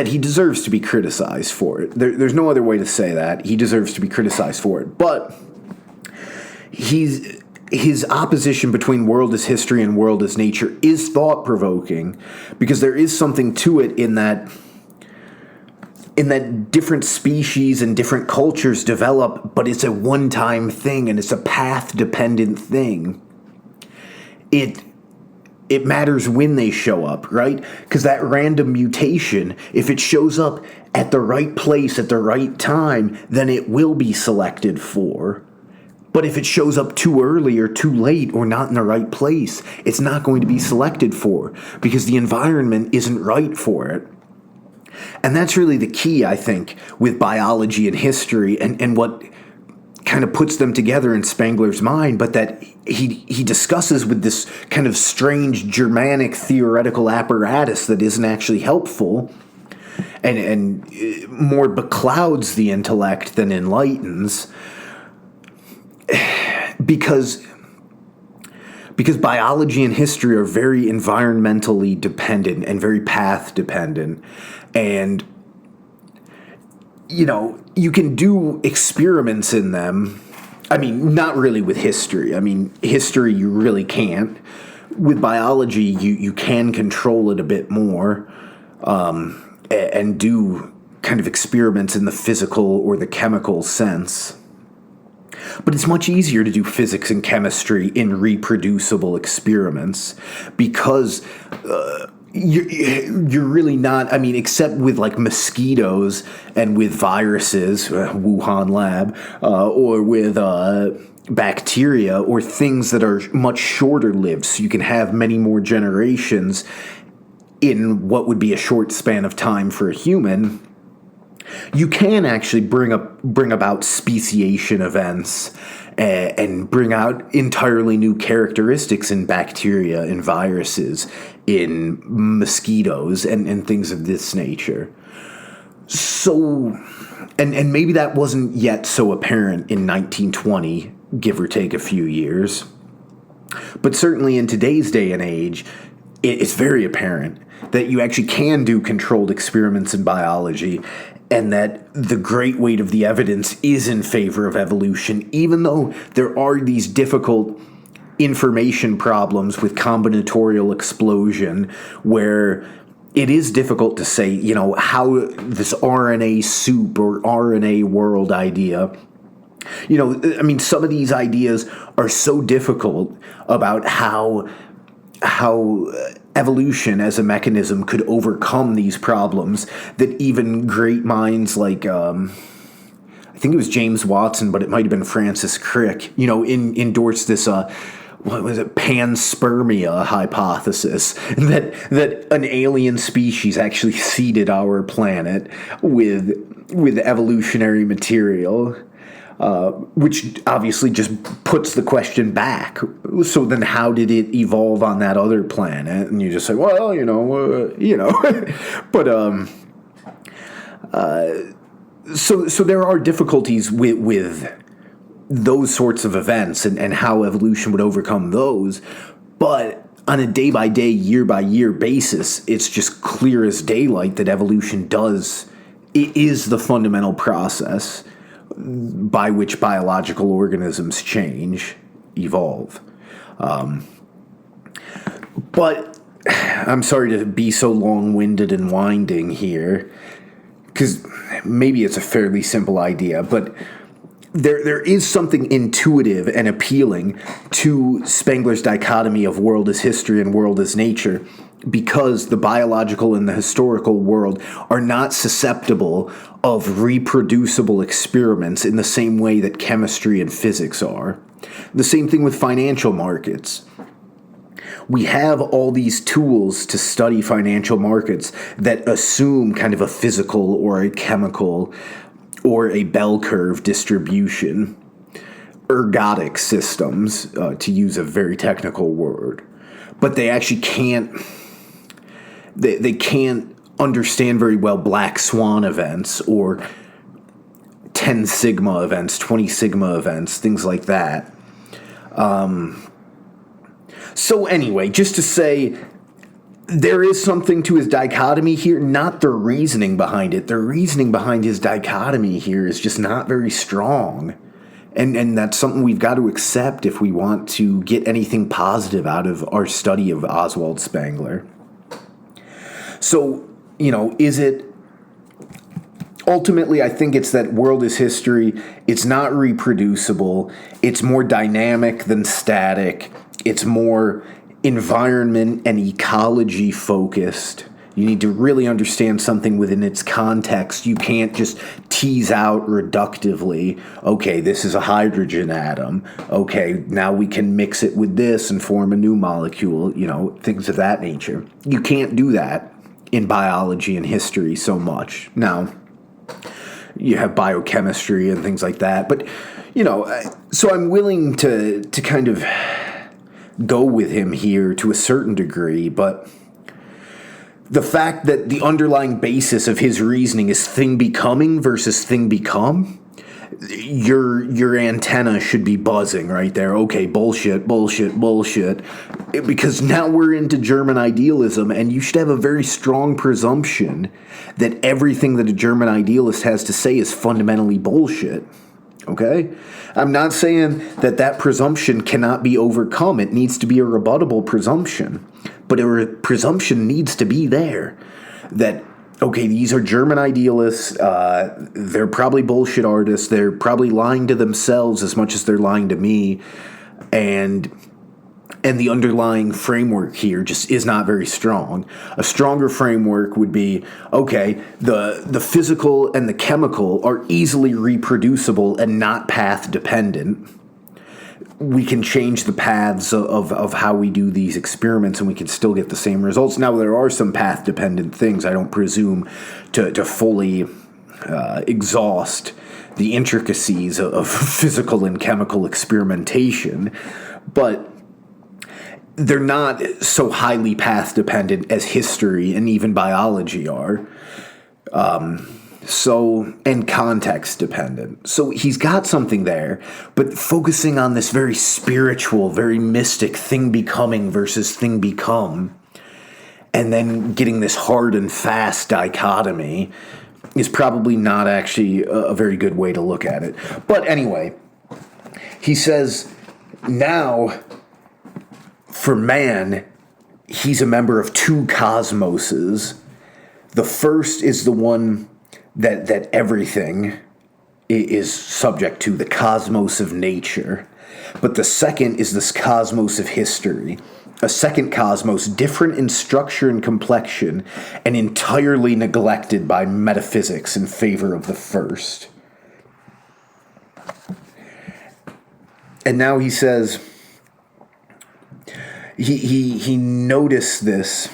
he deserves to be criticized for it. There's no other way to say that. He deserves to be criticized for it. But his opposition between world as history and world as nature is thought-provoking, because there is something to it in that different species and different cultures develop, but it's a one-time thing and it's a path-dependent thing. It matters when they show up, right? Because that random mutation, if it shows up at the right place at the right time, then it will be selected for. But if it shows up too early or too late or not in the right place, it's not going to be selected for, because the environment isn't right for it. And that's really the key, I think, with biology and history, and what kind of puts them together in Spengler's mind, but that he discusses with this kind of strange Germanic theoretical apparatus that isn't actually helpful and more beclouds the intellect than enlightens, because biology and history are very environmentally dependent and very path dependent. And, you can do experiments in them. I mean, not really with history. I mean, history you really can't. With biology, you can control it a bit more, and do kind of experiments in the physical or the chemical sense. But it's much easier to do physics and chemistry in reproducible experiments, because you're really not, I mean, except with like mosquitoes and with viruses, Wuhan lab, or with bacteria or things that are much shorter lived, so you can have many more generations in what would be a short span of time for a human. you can actually bring about speciation events and bring out entirely new characteristics in bacteria and viruses, in mosquitoes and things of this nature. So, and maybe that wasn't yet so apparent in 1920, give or take a few years. But certainly in today's day and age, it's very apparent that you actually can do controlled experiments in biology, and that the great weight of the evidence is in favor of evolution, even though there are these difficult information problems with combinatorial explosion, where it is difficult to say, how this RNA soup or RNA world idea, some of these ideas are so difficult about how evolution as a mechanism could overcome these problems, that even great minds like, I think it was James Watson, but it might have been Francis Crick, endorsed this, panspermia hypothesis, that an alien species actually seeded our planet with evolutionary material. Which obviously just puts the question back. So then how did it evolve on that other planet? And you just say, well, But, so there are difficulties with those sorts of events and how evolution would overcome those. But on a day-by-day, year-by-year basis, it's just clear as daylight that evolution is the fundamental process by which biological organisms evolve. But I'm sorry to be so long-winded and winding here, because maybe it's a fairly simple idea, but there is something intuitive and appealing to Spengler's dichotomy of world as history and world as nature, because the biological and the historical world are not susceptible of reproducible experiments in the same way that chemistry and physics are. The same thing with financial markets. We have all these tools to study financial markets that assume kind of a physical or a chemical or a bell curve distribution, ergodic systems, to use a very technical word. But they actually can't They can't understand very well black swan events or 10 sigma events, 20 sigma events, things like that. So anyway, just to say, there is something to his dichotomy here, not the reasoning behind it. The reasoning behind his dichotomy here is just not very strong. And that's something we've got to accept if we want to get anything positive out of our study of Oswald Spengler. So, is it... Ultimately, I think it's that world is history. It's not reproducible. It's more dynamic than static. It's more environment and ecology focused. You need to really understand something within its context. You can't just tease out reductively, okay, this is a hydrogen atom. Okay, now we can mix it with this and form a new molecule, things of that nature. You can't do that in biology and history so much. Now, you have biochemistry and things like that, but, so I'm willing to kind of go with him here to a certain degree, but the fact that the underlying basis of his reasoning is thing becoming versus thing become, your antenna should be buzzing right there. Okay, bullshit, because now we're into German idealism, and you should have a very strong presumption that everything that a German idealist has to say is fundamentally bullshit. Okay? I'm not saying that presumption cannot be overcome. It needs to be a rebuttable presumption. But a presumption needs to be there that, okay, these are German idealists. They're probably bullshit artists. They're probably lying to themselves as much as they're lying to me. And the underlying framework here just is not very strong. A stronger framework would be, okay, the physical and the chemical are easily reproducible and not path dependent. We can change the paths of how we do these experiments and we can still get the same results. Now, there are some path dependent things I don't presume to fully exhaust the intricacies of physical and chemical experimentation, but they're not so highly path-dependent as history and even biology are. And context-dependent. So he's got something there, but focusing on this very spiritual, very mystic thing becoming versus thing become, and then getting this hard and fast dichotomy is probably not actually a very good way to look at it. But anyway, he says, now, for man, he's a member of two cosmoses. The first is the one that everything is subject to, the cosmos of nature. But the second is this cosmos of history, a second cosmos different in structure and complexion and entirely neglected by metaphysics in favor of the first. And now he says, he noticed this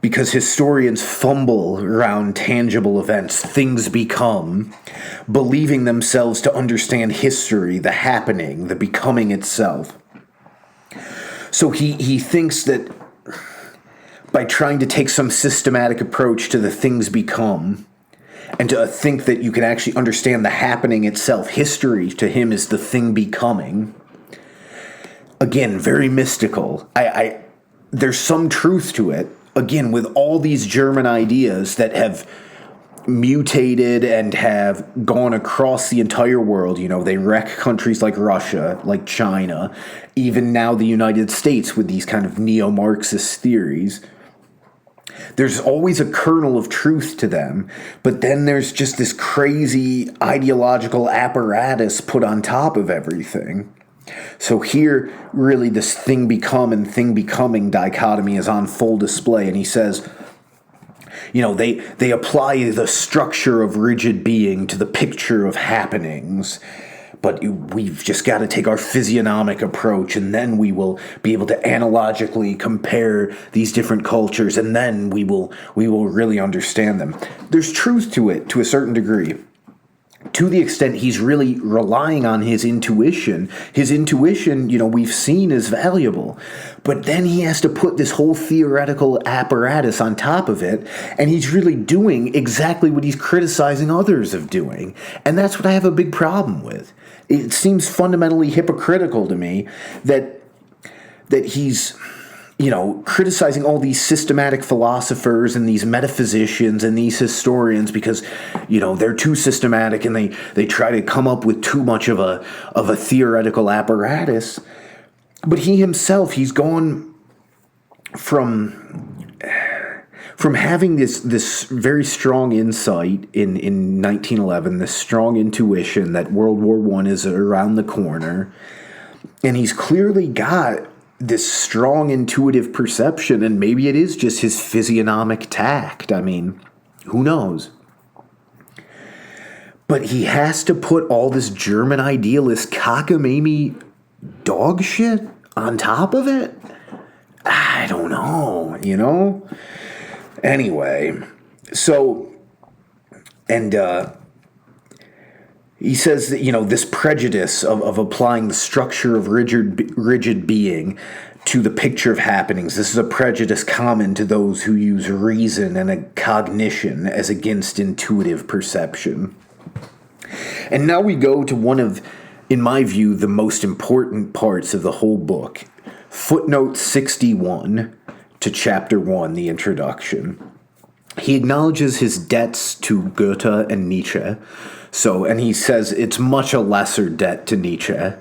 because historians fumble around tangible events, things become, believing themselves to understand history, the happening, the becoming itself. So he thinks that by trying to take some systematic approach to the things become, and to think that you can actually understand the happening itself, history to him is the thing becoming. Again, very mystical. There's some truth to it. Again, with all these German ideas that have mutated and have gone across the entire world, they wreck countries like Russia, like China, even now the United States with these kind of neo-Marxist theories. There's always a kernel of truth to them, but then there's just this crazy ideological apparatus put on top of everything. So here, really, this thing become and thing becoming dichotomy is on full display, and he says, they apply the structure of rigid being to the picture of happenings, but we've just got to take our physiognomic approach, and then we will be able to analogically compare these different cultures, and then we will really understand them. There's truth to it to a certain degree. To the extent he's really relying on his intuition. His intuition, we've seen is valuable. But then he has to put this whole theoretical apparatus on top of it, and he's really doing exactly what he's criticizing others of doing. And that's what I have a big problem with. It seems fundamentally hypocritical to me that he's criticizing all these systematic philosophers and these metaphysicians and these historians because, they're too systematic and they try to come up with too much of a theoretical apparatus. But he himself, he's gone from having this very strong insight in 1911, this strong intuition that World War I is around the corner, and he's clearly got this strong intuitive perception, and maybe it is just his physiognomic tact. I mean, who knows? But he has to put all this German idealist cockamamie dog shit on top of it? I don't know, Anyway, so, and he says that, this prejudice of applying the structure of rigid being to the picture of happenings, this is a prejudice common to those who use reason and a cognition as against intuitive perception. And now we go to one of, in my view, the most important parts of the whole book, Footnote 61 to Chapter 1, the introduction. He acknowledges his debts to Goethe and Nietzsche. And he says it's much a lesser debt to Nietzsche.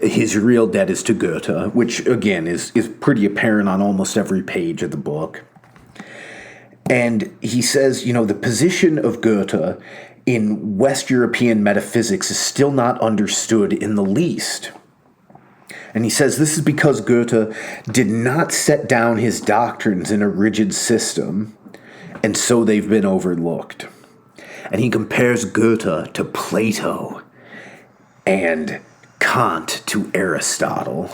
His real debt is to Goethe, which, again, is pretty apparent on almost every page of the book. And he says, the position of Goethe in West European metaphysics is still not understood in the least. And he says this is because Goethe did not set down his doctrines in a rigid system, and so they've been overlooked. And he compares Goethe to Plato and Kant to Aristotle.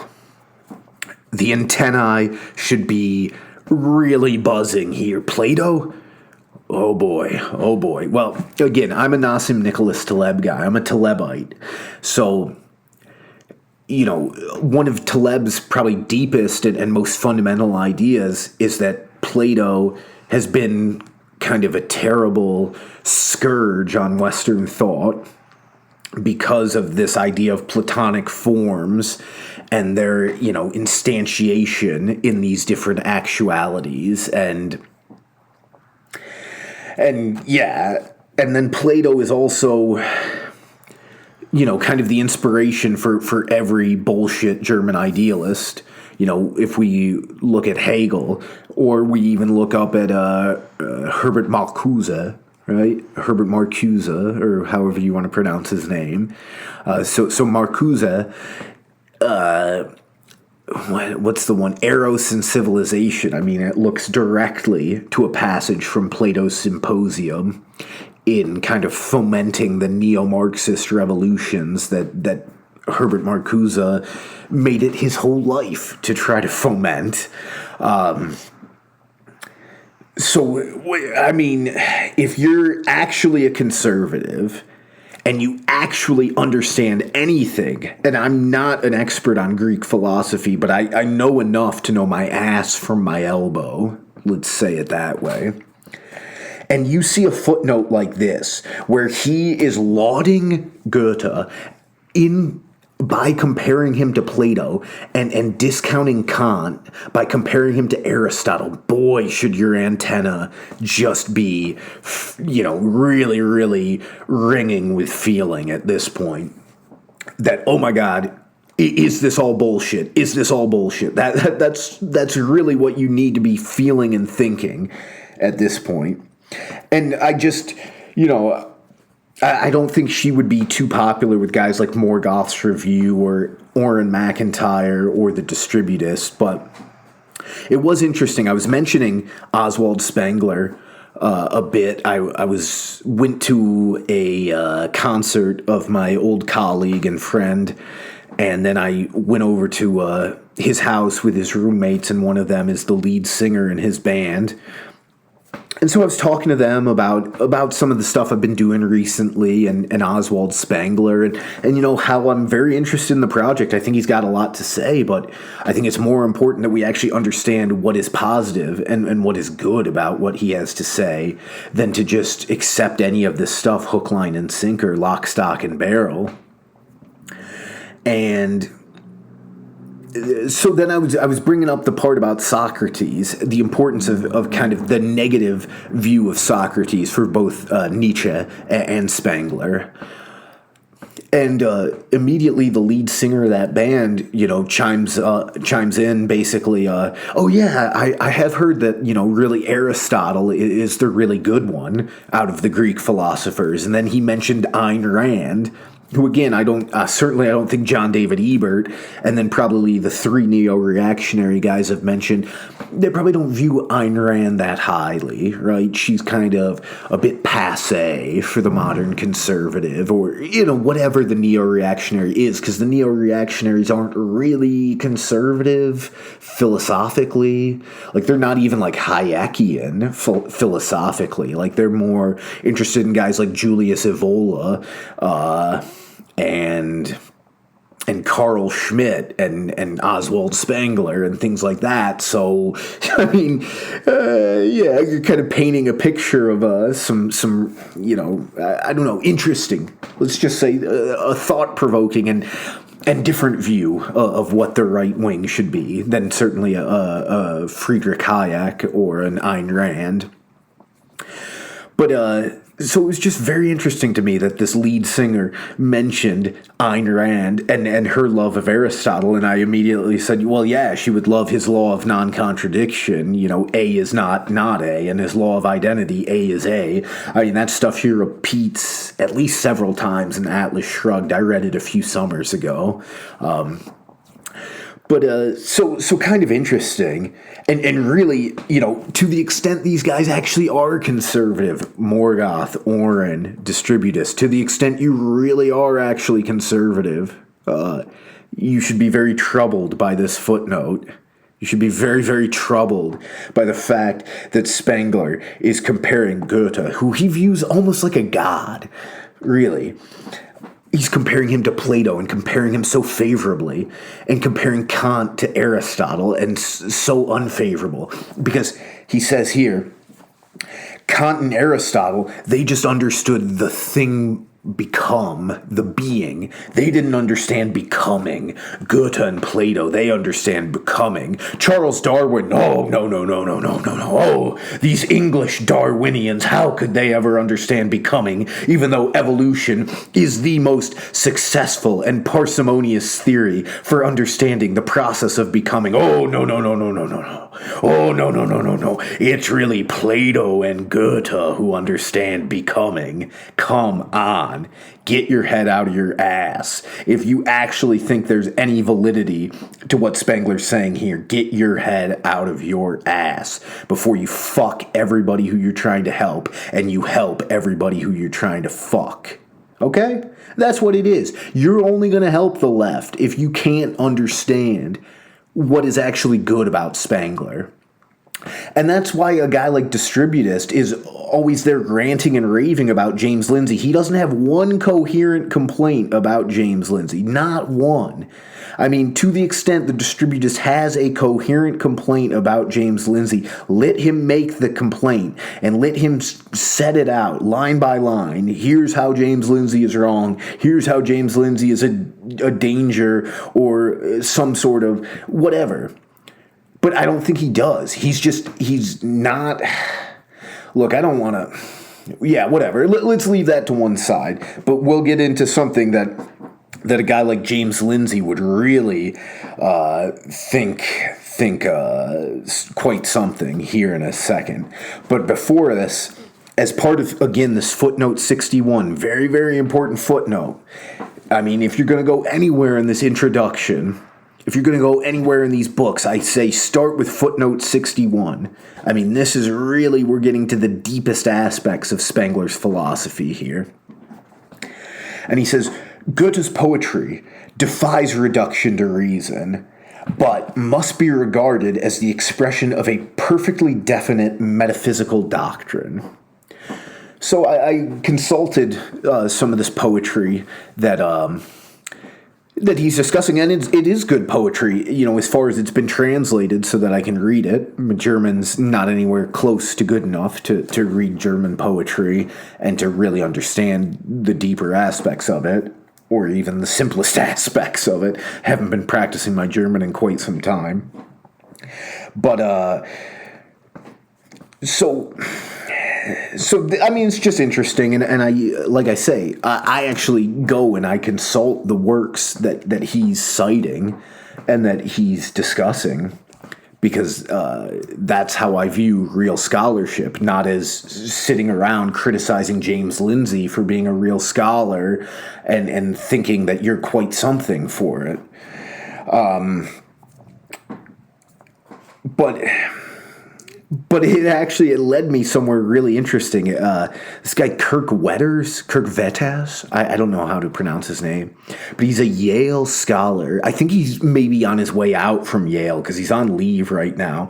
The antennae should be really buzzing here. Plato? Oh boy, oh boy. Well, again, I'm a Nassim Nicholas Taleb guy. I'm a Talebite. So, one of Taleb's probably deepest and most fundamental ideas is that Plato has been kind of a terrible scourge on Western thought because of this idea of Platonic forms and their, instantiation in these different actualities. And yeah, and then Plato is also, kind of the inspiration for every bullshit German idealist. If we look at Hegel, or we even look up at Herbert Marcuse, right? Herbert Marcuse, or however you want to pronounce his name. So Marcuse, what's the one? Eros and Civilization. I mean, it looks directly to a passage from Plato's Symposium in kind of fomenting the neo-Marxist revolutions that Herbert Marcuse made it his whole life to try to foment. So, I mean, if you're actually a conservative and you actually understand anything, and I'm not an expert on Greek philosophy, but I know enough to know my ass from my elbow, let's say it that way, and you see a footnote like this, where he is lauding Goethe by comparing him to Plato and discounting Kant by comparing him to Aristotle, boy, should your antenna just be, really, really ringing with feeling at this point. That, oh my God, is this all bullshit? Is this all bullshit? That's really what you need to be feeling and thinking at this point. And I just, I don't think she would be too popular with guys like Morgoth's Review or Auron MacIntyre or the Distributist, but it was interesting. I was mentioning Oswald Spengler a bit. I went to a concert of my old colleague and friend, and then I went over to his house with his roommates, and one of them is the lead singer in his band. And so I was talking to them about some of the stuff I've been doing recently and Oswald Spengler and how I'm very interested in the project. I think he's got a lot to say, but I think it's more important that we actually understand what is positive and what is good about what he has to say than to just accept any of this stuff hook, line, and sinker, lock, stock, and barrel. And so then I was bringing up the part about Socrates, the importance of kind of the negative view of Socrates for both Nietzsche and Spengler. And immediately the lead singer of that band, chimes in basically, oh yeah, I have heard that, really Aristotle is the really good one out of the Greek philosophers. And then he mentioned Ayn Rand, who again, I don't think John David Ebert, and then probably the three neo-reactionary guys I've mentioned, they probably don't view Ayn Rand that highly, right? She's kind of a bit passé for the modern conservative, or, whatever the neo-reactionary is, because the neo-reactionaries aren't really conservative philosophically. Like, they're not even, like, Hayekian philosophically. Like, they're more interested in guys like Julius Evola, and Carl Schmitt and Oswald Spengler and things like that. So, I mean, yeah, you're kind of painting a picture of some I don't know, interesting. Let's just say a thought-provoking and different view of what the right wing should be than certainly a Friedrich Hayek or an Ayn Rand. But so it was just very interesting to me that this lead singer mentioned Ayn Rand and her love of Aristotle, and I immediately said, well, yeah, she would love his law of non-contradiction. A is not A, and his law of identity, A is A. I mean, that stuff he repeats at least several times in Atlas Shrugged. I read it a few summers ago. But so kind of interesting, and really, to the extent these guys actually are conservative, Morgoth, Auron, Distributist, to the extent you really are actually conservative, you should be very troubled by this footnote. You You should be very, very troubled by the fact that Spengler is comparing Goethe, who he views almost like a god, really. He's comparing him to Plato and comparing him so favorably, and comparing Kant to Aristotle and so unfavorable. Because he says here, Kant and Aristotle, they just understood the thing become, the being. They didn't understand becoming. Goethe and Plato, they understand becoming. Charles Darwin, no. Oh, these English Darwinians, how could they ever understand becoming, even though evolution is the most successful and parsimonious theory for understanding the process of becoming. Oh, no. Oh, no. It's really Plato and Goethe who understand becoming. Come on. Get your head out of your ass. If you actually think there's any validity to what Spengler's saying here, get your head out of your ass before you fuck everybody who you're trying to help, and you help everybody who you're trying to fuck. Okay? That's what it is. You're only going to help the left if you can't understand what is actually good about Spengler. And that's why a guy like Distributist is always there ranting and raving about James Lindsay. He doesn't have one coherent complaint about James Lindsay. Not one. I mean, to the extent the Distributist has a coherent complaint about James Lindsay, let him make the complaint and let him set it out line by line. Here's how James Lindsay is wrong. Here's how James Lindsay is a danger or some sort of whatever. But I don't think he does. He's not... Look, I don't want to... Yeah, whatever. Let's leave that to one side. But we'll get into something that a guy like James Lindsay would really think quite something here in a second. But before this, as part of, again, this footnote 61, very, very important footnote. I mean, if you're going to go anywhere in this introduction... If you're going to go anywhere in these books, I say start with footnote 61. I mean, this is really, we're getting to the deepest aspects of Spengler's philosophy here. And he says, Goethe's poetry defies reduction to reason, but must be regarded as the expression of a perfectly definite metaphysical doctrine. So I consulted some of this poetry that he's discussing, and it is good poetry, you know, as far as it's been translated so that I can read it. German's not anywhere close to good enough to read German poetry and to really understand the deeper aspects of it, or even the simplest aspects of it. Haven't been practicing my German in quite some time. But, So, I mean, it's just interesting, and I, like I say, I actually go and I consult the works that he's citing and that he's discussing, because that's how I view real scholarship, not as sitting around criticizing James Lindsay for being a real scholar and thinking that you're quite something for it. But it led me somewhere really interesting. This guy Kirk Vetas, I don't know how to pronounce his name, but he's a Yale scholar. I think he's maybe on his way out from Yale because he's on leave right now.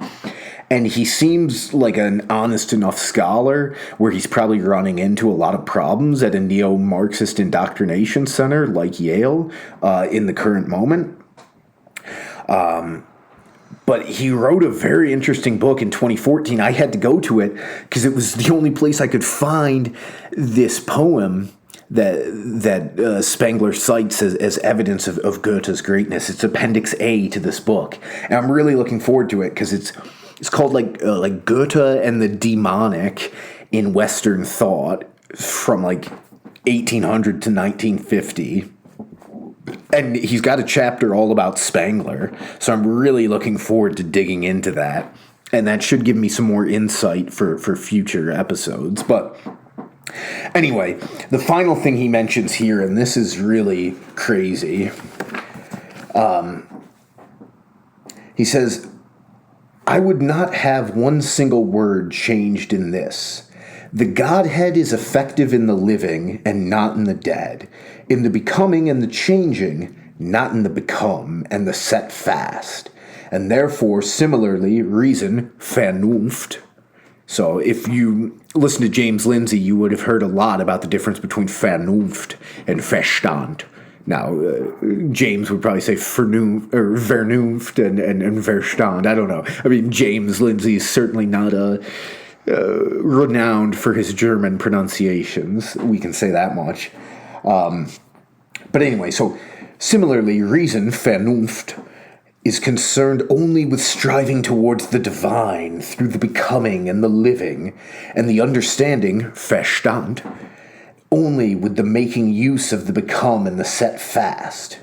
And he seems like an honest enough scholar where he's probably running into a lot of problems at a neo-Marxist indoctrination center like Yale in the current moment. But he wrote a very interesting book in 2014. I had to go to it because it was the only place I could find this poem that Spengler cites as evidence of Goethe's greatness. It's Appendix A to this book, and I'm really looking forward to it because it's called like Goethe and the Demonic in Western Thought from like 1800 to 1950. And he's got a chapter all about Spengler, so I'm really looking forward to digging into that. And that should give me some more insight for future episodes. But anyway, the final thing he mentions here, and this is really crazy. He says, I would not have one single word changed in this. The Godhead is effective in the living and not in the dead, in the becoming and the changing, not in the become and the set fast. and therefore, similarly, reason, Vernunft. So if you listen to James Lindsay, you would have heard a lot about the difference between Vernunft and Verstand. Now, James would probably say Vernunft and Verstand. I don't know. I mean, James Lindsay is certainly not renowned for his German pronunciations. We can say that much. But anyway, so similarly, reason, Vernunft, is concerned only with striving towards the divine through the becoming and the living, and the understanding, Verstand, only with the making use of the become and the set fast.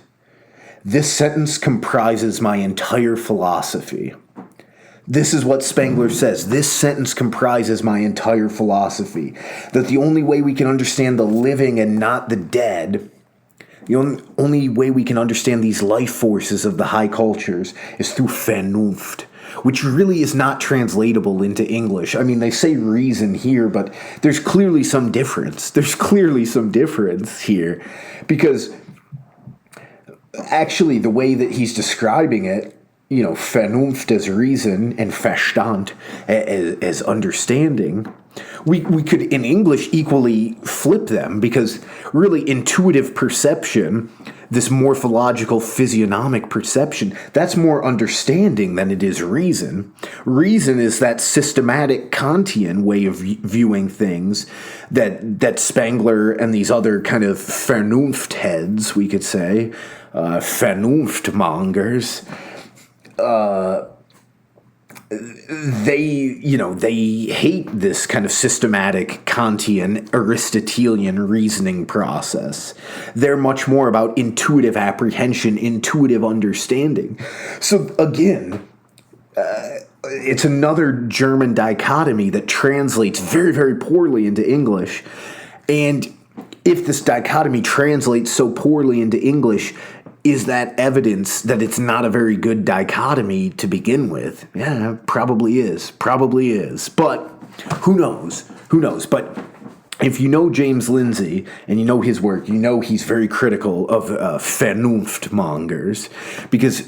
This sentence comprises my entire philosophy. This is what Spengler says. This sentence comprises my entire philosophy. That the only way we can understand the living and not the dead, the only way we can understand these life forces of the high cultures is through Vernunft, which really is not translatable into English. I mean, they say reason here, but there's clearly some difference. There's clearly some difference here. Because actually, the way that he's describing it, you know, Vernunft as reason and Verstand as understanding, we could in English equally flip them, because really intuitive perception, this morphological physiognomic perception, that's more understanding than it is reason. Reason is that systematic Kantian way of viewing things that Spengler and these other kind of Vernunft heads, we could say, Vernunft mongers, they hate this kind of systematic Kantian Aristotelian reasoning process. They're much more about intuitive apprehension, intuitive understanding. So again, it's another German dichotomy that translates very, very poorly into English. And if this dichotomy translates so poorly into English, is that evidence that it's not a very good dichotomy to begin with? Yeah, probably is. Probably is. But who knows? Who knows? But if you know James Lindsay and you know his work, you know he's very critical of Vernunft mongers, because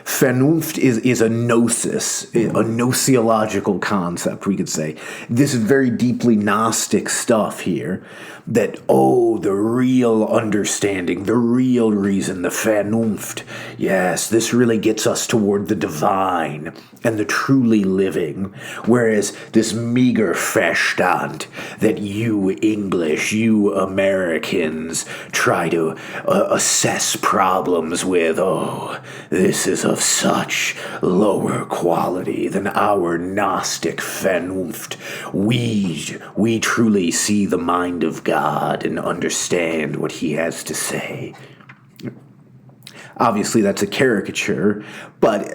Vernunft is a gnosis, a gnosiological concept, we could say. This is very deeply Gnostic stuff here. That, the real understanding, the real reason, the Vernunft, yes, this really gets us toward the divine and the truly living, whereas this meager Verstand that you English, you Americans try to assess problems with, this is of such lower quality than our Gnostic Vernunft. We truly see the mind of God and understand what he has to say. Obviously, that's a caricature, but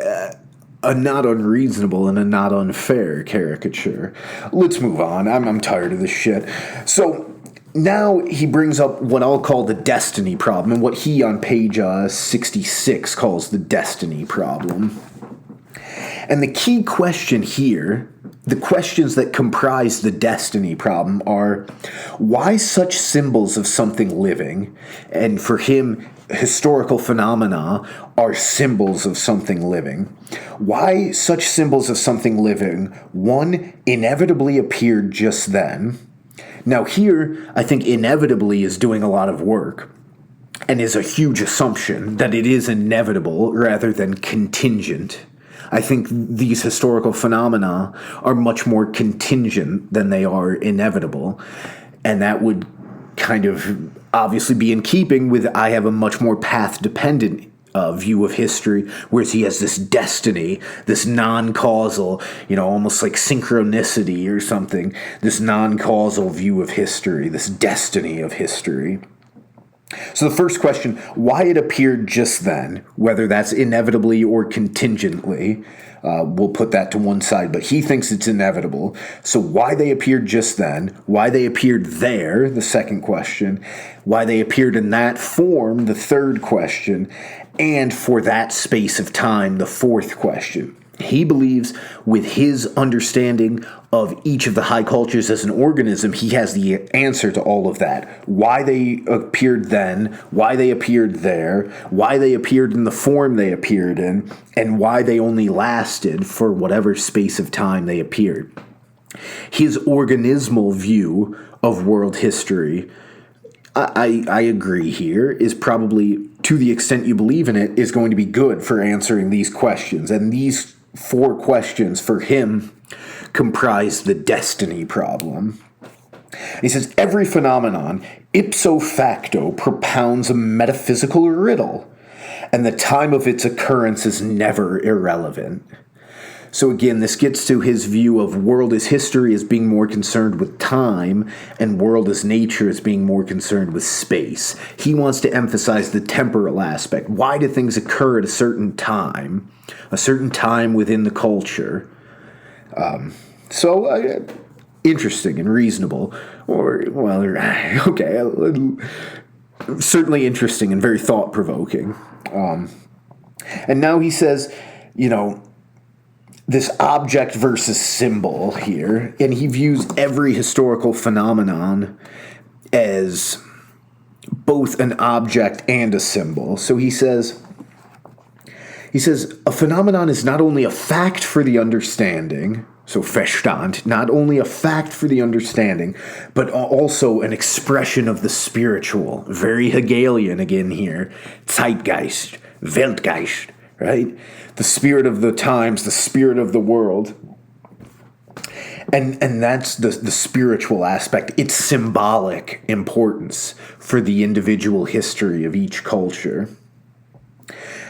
a not unreasonable and a not unfair caricature. Let's move on. I'm tired of this shit. So now he brings up what I'll call the destiny problem, and what he on page 66 calls the destiny problem. And the key question here, the questions that comprise the destiny problem, are why such symbols of something living, and for him, historical phenomena are symbols of something living. Why such symbols of something living, one, inevitably appeared just then. Now here, I think inevitably is doing a lot of work, and is a huge assumption that it is inevitable rather than contingent. I think these historical phenomena are much more contingent than they are inevitable, and that would kind of obviously be in keeping with I have a much more path-dependent view of history, whereas he has this destiny, this non-causal, almost like synchronicity or something, this non-causal view of history, this destiny of history. So the first question, why it appeared just then, whether that's inevitably or contingently, we'll put that to one side, but he thinks it's inevitable. So why they appeared just then, why they appeared there, the second question, why they appeared in that form, the third question, and for that space of time, the fourth question. He believes with his understanding of each of the high cultures as an organism, he has the answer to all of that. Why they appeared then, why they appeared there, why they appeared in the form they appeared in, and why they only lasted for whatever space of time they appeared. His organismal view of world history, I agree here, is probably, to the extent you believe in it, is going to be good for answering these questions. And these 4 questions for him comprise the destiny problem. He says, every phenomenon ipso facto propounds a metaphysical riddle, and the time of its occurrence is never irrelevant. So again, this gets to his view of world as history as being more concerned with time, and world as nature as being more concerned with space. He wants to emphasize the temporal aspect. Why do things occur at a certain time within the culture? Interesting and reasonable, certainly interesting and very thought-provoking. And now he says, this object versus symbol here, and he views every historical phenomenon as both an object and a symbol. So he says, a phenomenon is not only a fact for the understanding, so Verstand, not only a fact for the understanding, but also an expression of the spiritual. Very Hegelian again here. Zeitgeist, Weltgeist, right? The spirit of the times, the spirit of the world. And that's the spiritual aspect. It's symbolic importance for the individual history of each culture.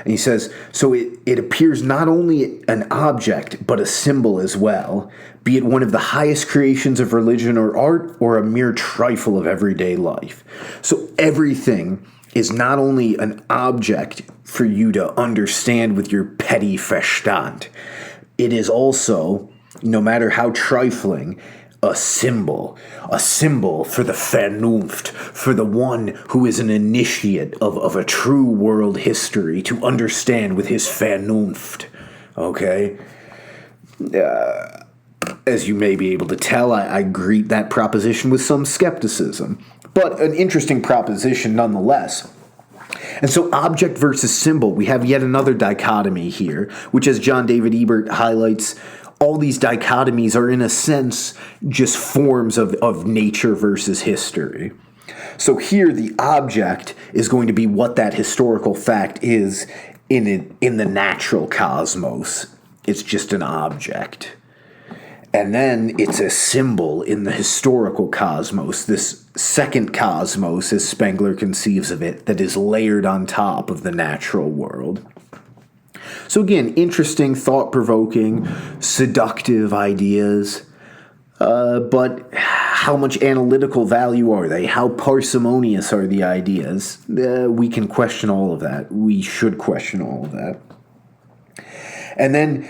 And he says, so it appears not only an object, but a symbol as well, be it one of the highest creations of religion or art, or a mere trifle of everyday life. So everything is not only an object for you to understand with your petty Verstand. It is also, no matter how trifling, a symbol for the Vernunft, for the one who is an initiate of a true world history to understand with his Vernunft. Okay? As you may be able to tell, I greet that proposition with some skepticism, but an interesting proposition nonetheless. And so object versus symbol, we have yet another dichotomy here, which, as John David Ebert highlights, all these dichotomies are in a sense just forms of nature versus history. So here the object is going to be what that historical fact is in the natural cosmos. It's just an object. And then it's a symbol in the historical cosmos, this second cosmos, as Spengler conceives of it, that is layered on top of the natural world. So again, interesting, thought-provoking, seductive ideas, but how much analytical value are they? How parsimonious are the ideas? We can question all of that. We should question all of that. And then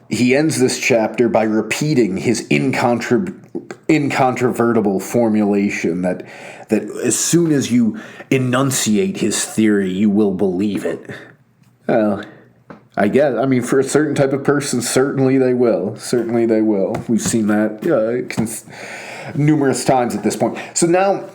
he ends this chapter by repeating his incontrovertible formulation that as soon as you enunciate his theory, you will believe it. Well, for a certain type of person, certainly they will. Certainly they will. We've seen that numerous times at this point. So now,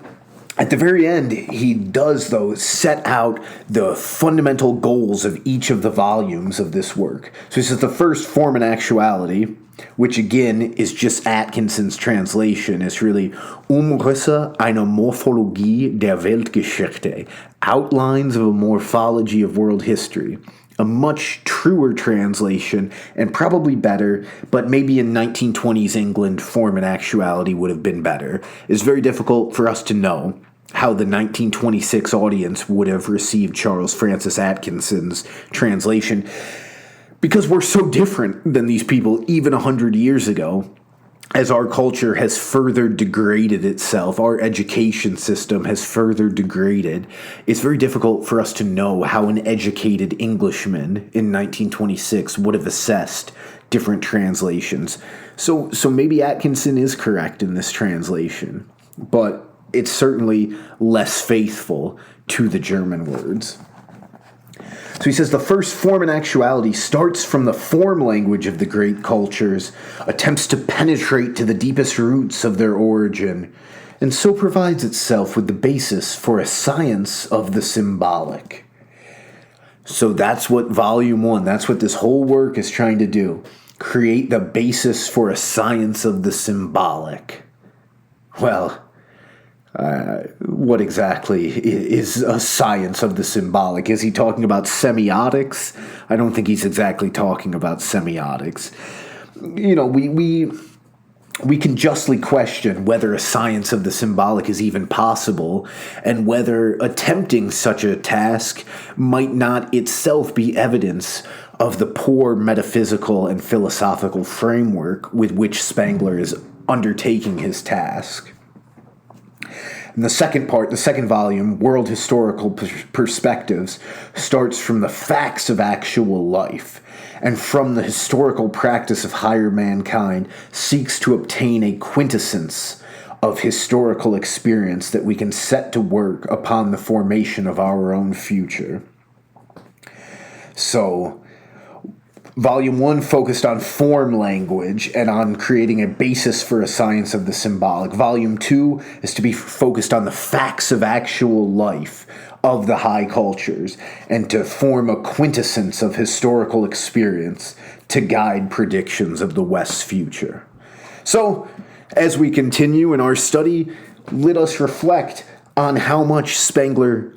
at the very end, he does, though, set out the fundamental goals of each of the volumes of this work. So he says the first, Form and Actuality, which again is just Atkinson's translation. It's really Umrisse einer Morphologie der Weltgeschichte, outlines of a morphology of world history. A much truer translation, and probably better, but maybe in 1920s England, Form and Actuality would have been better. It's very difficult for us to know how the 1926 audience would have received Charles Francis Atkinson's translation, because we're so different than these people even 100 years ago. As our culture has further degraded itself, our education system has further degraded, it's very difficult for us to know how an educated Englishman in 1926 would have assessed different translations. So maybe Atkinson is correct in this translation, but it's certainly less faithful to the German words. So he says the first form in actuality starts from the form language of the great cultures, attempts to penetrate to the deepest roots of their origin, and so provides itself with the basis for a science of the symbolic. So that's what Volume 1, that's what this whole work is trying to do. Create the basis for a science of the symbolic. Well, what exactly is a science of the symbolic? Is he talking about semiotics? I don't think he's exactly talking about semiotics. You know, we can justly question whether a science of the symbolic is even possible, and whether attempting such a task might not itself be evidence of the poor metaphysical and philosophical framework with which Spengler is undertaking his task. And the second part, the second volume, World Historical Perspectives, starts from the facts of actual life, and from the historical practice of higher mankind seeks to obtain a quintessence of historical experience that we can set to work upon the formation of our own future. So, Volume 1 focused on form language and on creating a basis for a science of the symbolic. Volume 2 is to be focused on the facts of actual life of the high cultures and to form a quintessence of historical experience to guide predictions of the West's future. So, as we continue in our study, let us reflect on how much Spengler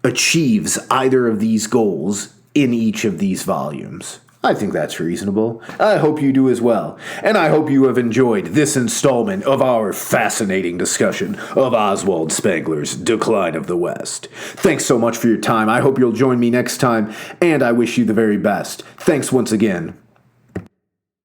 achieves either of these goals in each of these volumes. I think that's reasonable. I hope you do as well. And I hope you have enjoyed this installment of our fascinating discussion of Oswald Spengler's Decline of the West. Thanks so much for your time. I hope you'll join me next time, and I wish you the very best. Thanks once again.